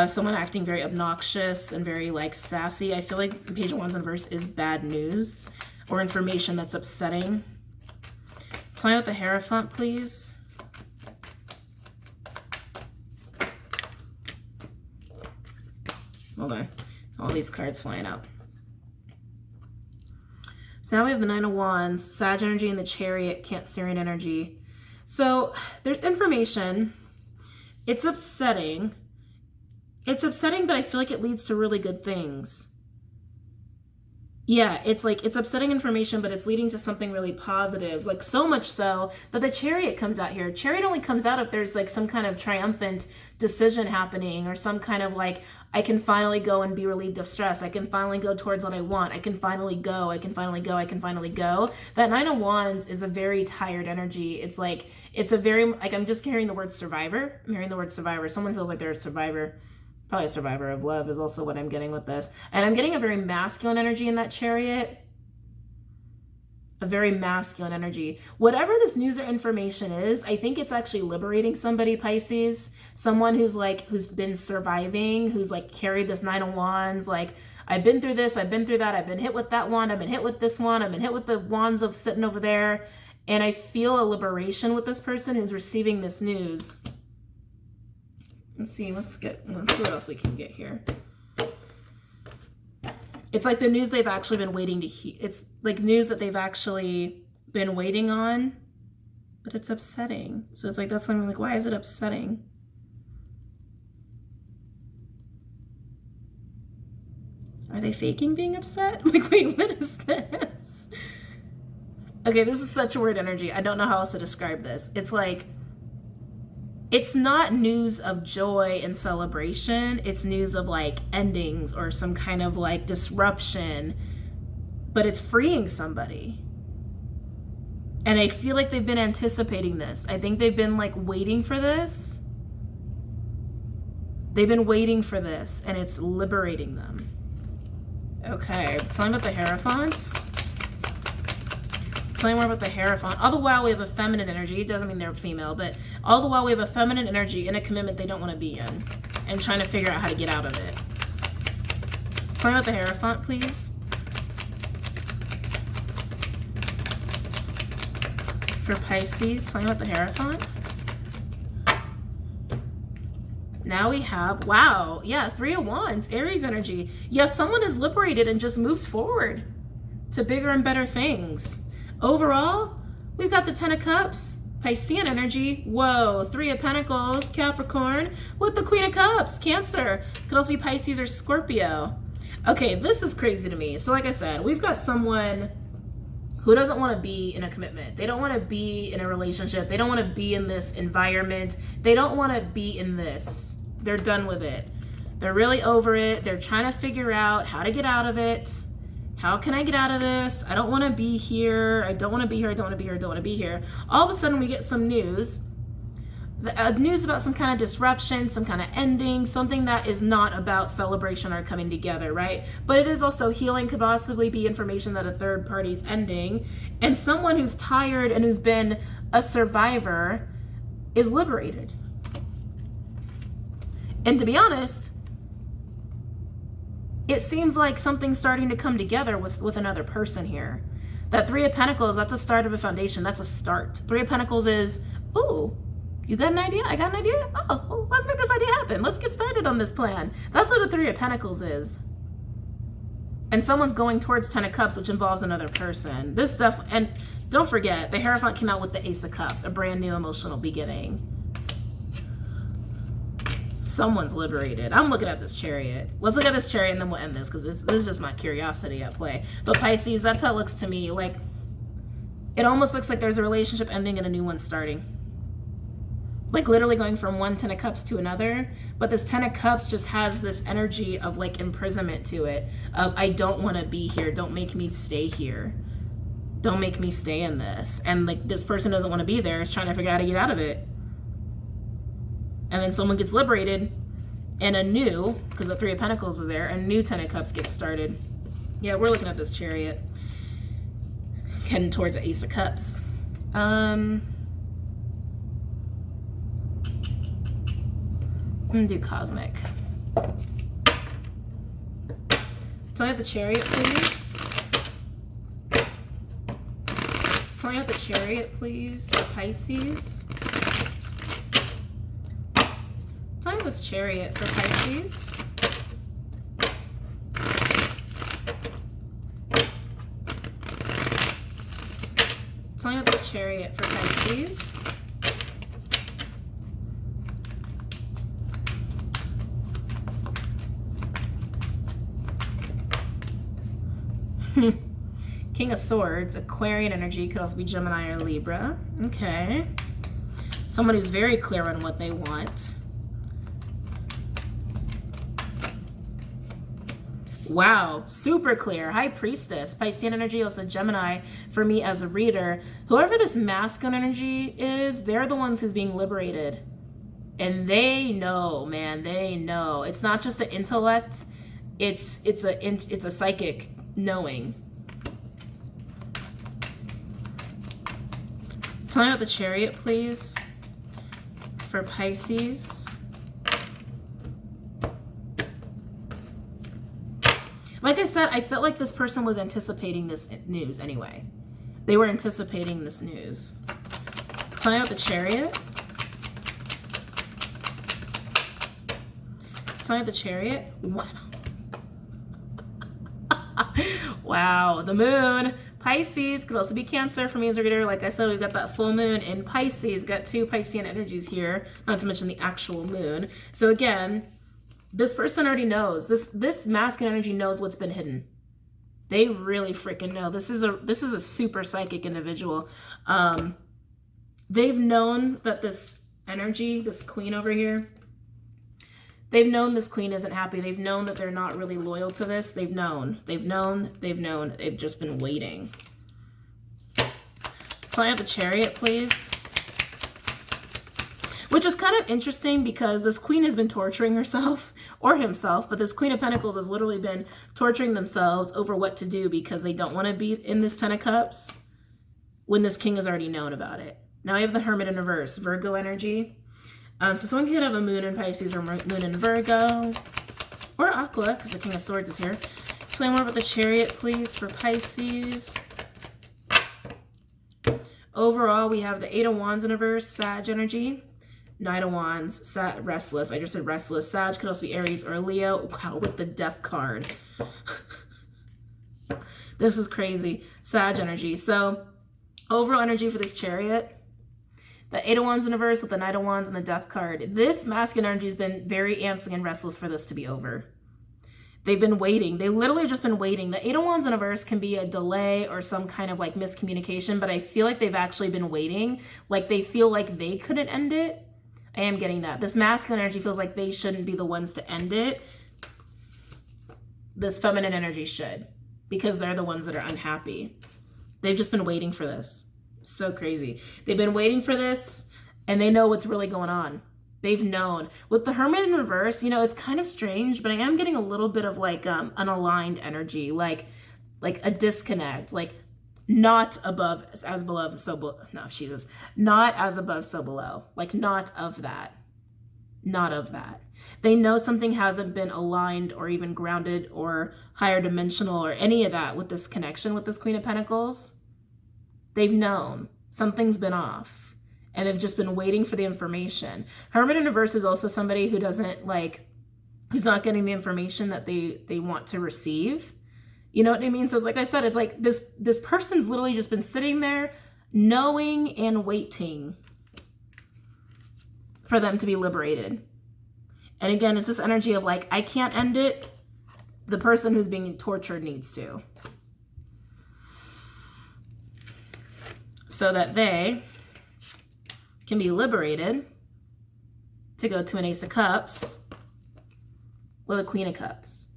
someone acting very obnoxious and very like sassy. I feel like Page of Wands in reverse is bad news or information that's upsetting. Tell me about the Hierophant, please. Hold on. All these cards flying out. So now we have the 9 of Wands, Sag energy, and the Chariot, Cancerian energy. So there's information. It's upsetting. It's upsetting, but I feel like it leads to really good things. Yeah, it's like, it's upsetting information, but it's leading to something really positive. Like, so much so that the Chariot comes out here. Chariot only comes out if there's like some kind of triumphant decision happening, or some kind of like, I can finally go and be relieved of stress. I can finally go towards what I want. I can finally go. I can finally go. I can finally go. That Nine of Wands is a very tired energy. It's like, it's a very, like, I'm just hearing the word survivor. I'm hearing the word survivor. Someone feels like they're a survivor. Probably a survivor of love is also what I'm getting with this. And I'm getting a very masculine energy in that Chariot. A very masculine energy. Whatever this news or information is, I think it's actually liberating somebody, Pisces. Someone who's like, who's been surviving, who's like carried this Nine of Wands. Like, I've been through this, I've been through that, I've been hit with that wand, I've been hit with this one, I've been hit with the wands of sitting over there. And I feel a liberation with this person who's receiving this news. Let's see what else we can get here. It's like the news they've actually been waiting to hear. It's like news that they've actually been waiting on, but it's upsetting. So it's like, that's something like, why is it upsetting? Are they faking being upset? Like, wait, what is this? Okay, this is such a weird energy. I don't know how else to describe this. It's like, it's not news of joy and celebration. It's news of like endings or some kind of like disruption, but it's freeing somebody. And I feel like they've been anticipating this. I think they've been like waiting for this. They've been waiting for this, and it's liberating them. Okay, tell me about the Hierophant. Tell me more about the Hierophant. All the while we have a feminine energy. It doesn't mean they're female, but all the while we have a feminine energy in a commitment they don't want to be in, and trying to figure out how to get out of it. Tell me about the Hierophant, please. For Pisces, tell me about the Hierophant. Now we have, wow, yeah, Three of Wands, Aries energy. Yeah, someone is liberated and just moves forward to bigger and better things. Overall, we've got the Ten of Cups, Piscean energy. Whoa, Three of Pentacles, Capricorn, with the Queen of Cups, Cancer. Could also be Pisces or Scorpio. Okay, this is crazy to me. So like I said, we've got someone who doesn't want to be in a commitment. They don't want to be in a relationship. They don't want to be in this environment. They don't want to be in this. They're done with it. They're really over it. They're trying to figure out how to get out of it. How can I get out of this? I don't want to be here. I don't want to be here. I don't want to be here. I don't want to be here. All of a sudden we get some news. News about some kind of disruption, some kind of ending, something that is not about celebration or coming together, right? But it is also healing, could possibly be information that a third party's ending. And someone who's tired and who's been a survivor is liberated. And to be honest, it seems like something's starting to come together with another person here. That Three of Pentacles, that's a start of a foundation. That's a start. Three of Pentacles is, ooh, you got an idea? I got an idea? Oh, well, let's make this idea happen. Let's get started on this plan. That's what a Three of Pentacles is. And someone's going towards Ten of Cups, which involves another person. This stuff, and don't forget, the Hierophant came out with the Ace of Cups, a brand new emotional beginning. Someone's liberated. I'm looking at this Chariot. Let's look at this Chariot and then we'll end this, because this is just my curiosity at play. But Pisces, that's how it looks to me. Like, it almost looks like there's a relationship ending and a new one starting. Like literally going from one Ten of Cups to another. But this Ten of Cups just has this energy of like imprisonment to it. Of, I don't want to be here. Don't make me stay here. Don't make me stay in this. And like this person doesn't want to be there. Is trying to figure out how to get out of it. And then someone gets liberated, and a new, because the Three of Pentacles are there, a new Ten of Cups gets started. Yeah, we're looking at this Chariot. Heading towards the Ace of Cups. I'm gonna do Cosmic. Tell me about the Chariot, please. Tell me about the Chariot, please, for Pisces. Tell me this Chariot for Pisces. Tell me about this Chariot for Pisces. King of Swords, Aquarian energy, could also be Gemini or Libra. Okay. Someone who's very clear on what they want. Wow, super clear. High Priestess, Piscean energy, also Gemini for me as a reader. Whoever this masculine energy is, they're the ones who's being liberated. And they know, man, they know. It's not just an intellect, it's a psychic knowing. Tell me about the Chariot, please, for Pisces. Like I said, I felt like this person was anticipating this news anyway. They were anticipating this news. Tell me about the Chariot. Tell me about the Chariot. Wow. Wow, the moon. Pisces could also be Cancer for me as a reader. Like I said, we've got that full moon in Pisces. Got two Piscean energies here, not to mention the actual moon. So again, this person already knows. This masculine energy knows what's been hidden. They really freaking know. This is a super psychic individual. They've known that this energy, this queen over here, they've known this queen isn't happy. They've known that they're not really loyal to this. They've known. They've known. They've known. They've just been waiting. So I have the Chariot, please. Which is kind of interesting because this queen has been torturing herself or himself, but this Queen of Pentacles has literally been torturing themselves over what to do because they don't want to be in this Ten of Cups when this king has already known about it. Now I have the Hermit in reverse, Virgo energy. So someone could have a moon in Pisces or moon in Virgo or Aqua because the King of Swords is here. Tell me more about the Chariot, please, for Pisces. Overall, we have the Eight of Wands in reverse, Sag energy. Knight of Wands, restless. I just said restless. Sag could also be Aries or Leo. Wow, with the Death card. This is crazy. Sag energy. So overall energy for this Chariot, the Eight of Wands in reverse with the Knight of Wands and the Death card. This masculine energy has been very antsy and restless for this to be over. They've been waiting. They literally have just been waiting. The Eight of Wands in reverse can be a delay or some kind of like miscommunication, but I feel like they've actually been waiting. Like they feel like they couldn't end it. I am getting that. This masculine energy feels like they shouldn't be the ones to end it. This feminine energy should, because they're the ones that are unhappy. They've just been waiting for this. So crazy. They've been waiting for this and they know what's really going on. They've known. With the Hermit in reverse, you know, it's kind of strange, but I am getting a little bit of like unaligned energy, like a disconnect, like not above as below, so below. No, Jesus, not as above, so below. Like not of that. Not of that. They know something hasn't been aligned or even grounded or higher dimensional or any of that with this connection with this Queen of Pentacles. They've known something's been off and they've just been waiting for the information. Hermit in reverse is also somebody who doesn't like, who's not getting the information that they want to receive. You know what I mean? So it's like I said, it's like this person's literally just been sitting there knowing and waiting for them to be liberated. And again, it's this energy of like, I can't end it. The person who's being tortured needs to. So that they can be liberated to go to an Ace of Cups with a Queen of Cups.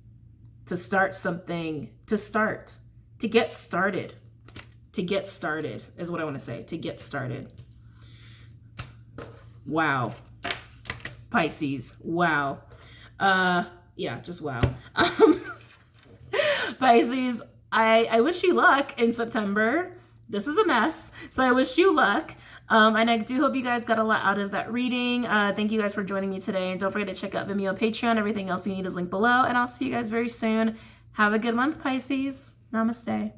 To start something, to get started. To get started is what I want to say, to get started. Wow. Pisces, wow. Yeah, just wow. Pisces, I wish you luck in September. This is a mess, so I wish you luck. And I do hope you guys got a lot out of that reading. Thank you guys for joining me today. And don't forget to check out Vimeo, Patreon. Everything else you need is linked below. And I'll see you guys very soon. Have a good month, Pisces. Namaste.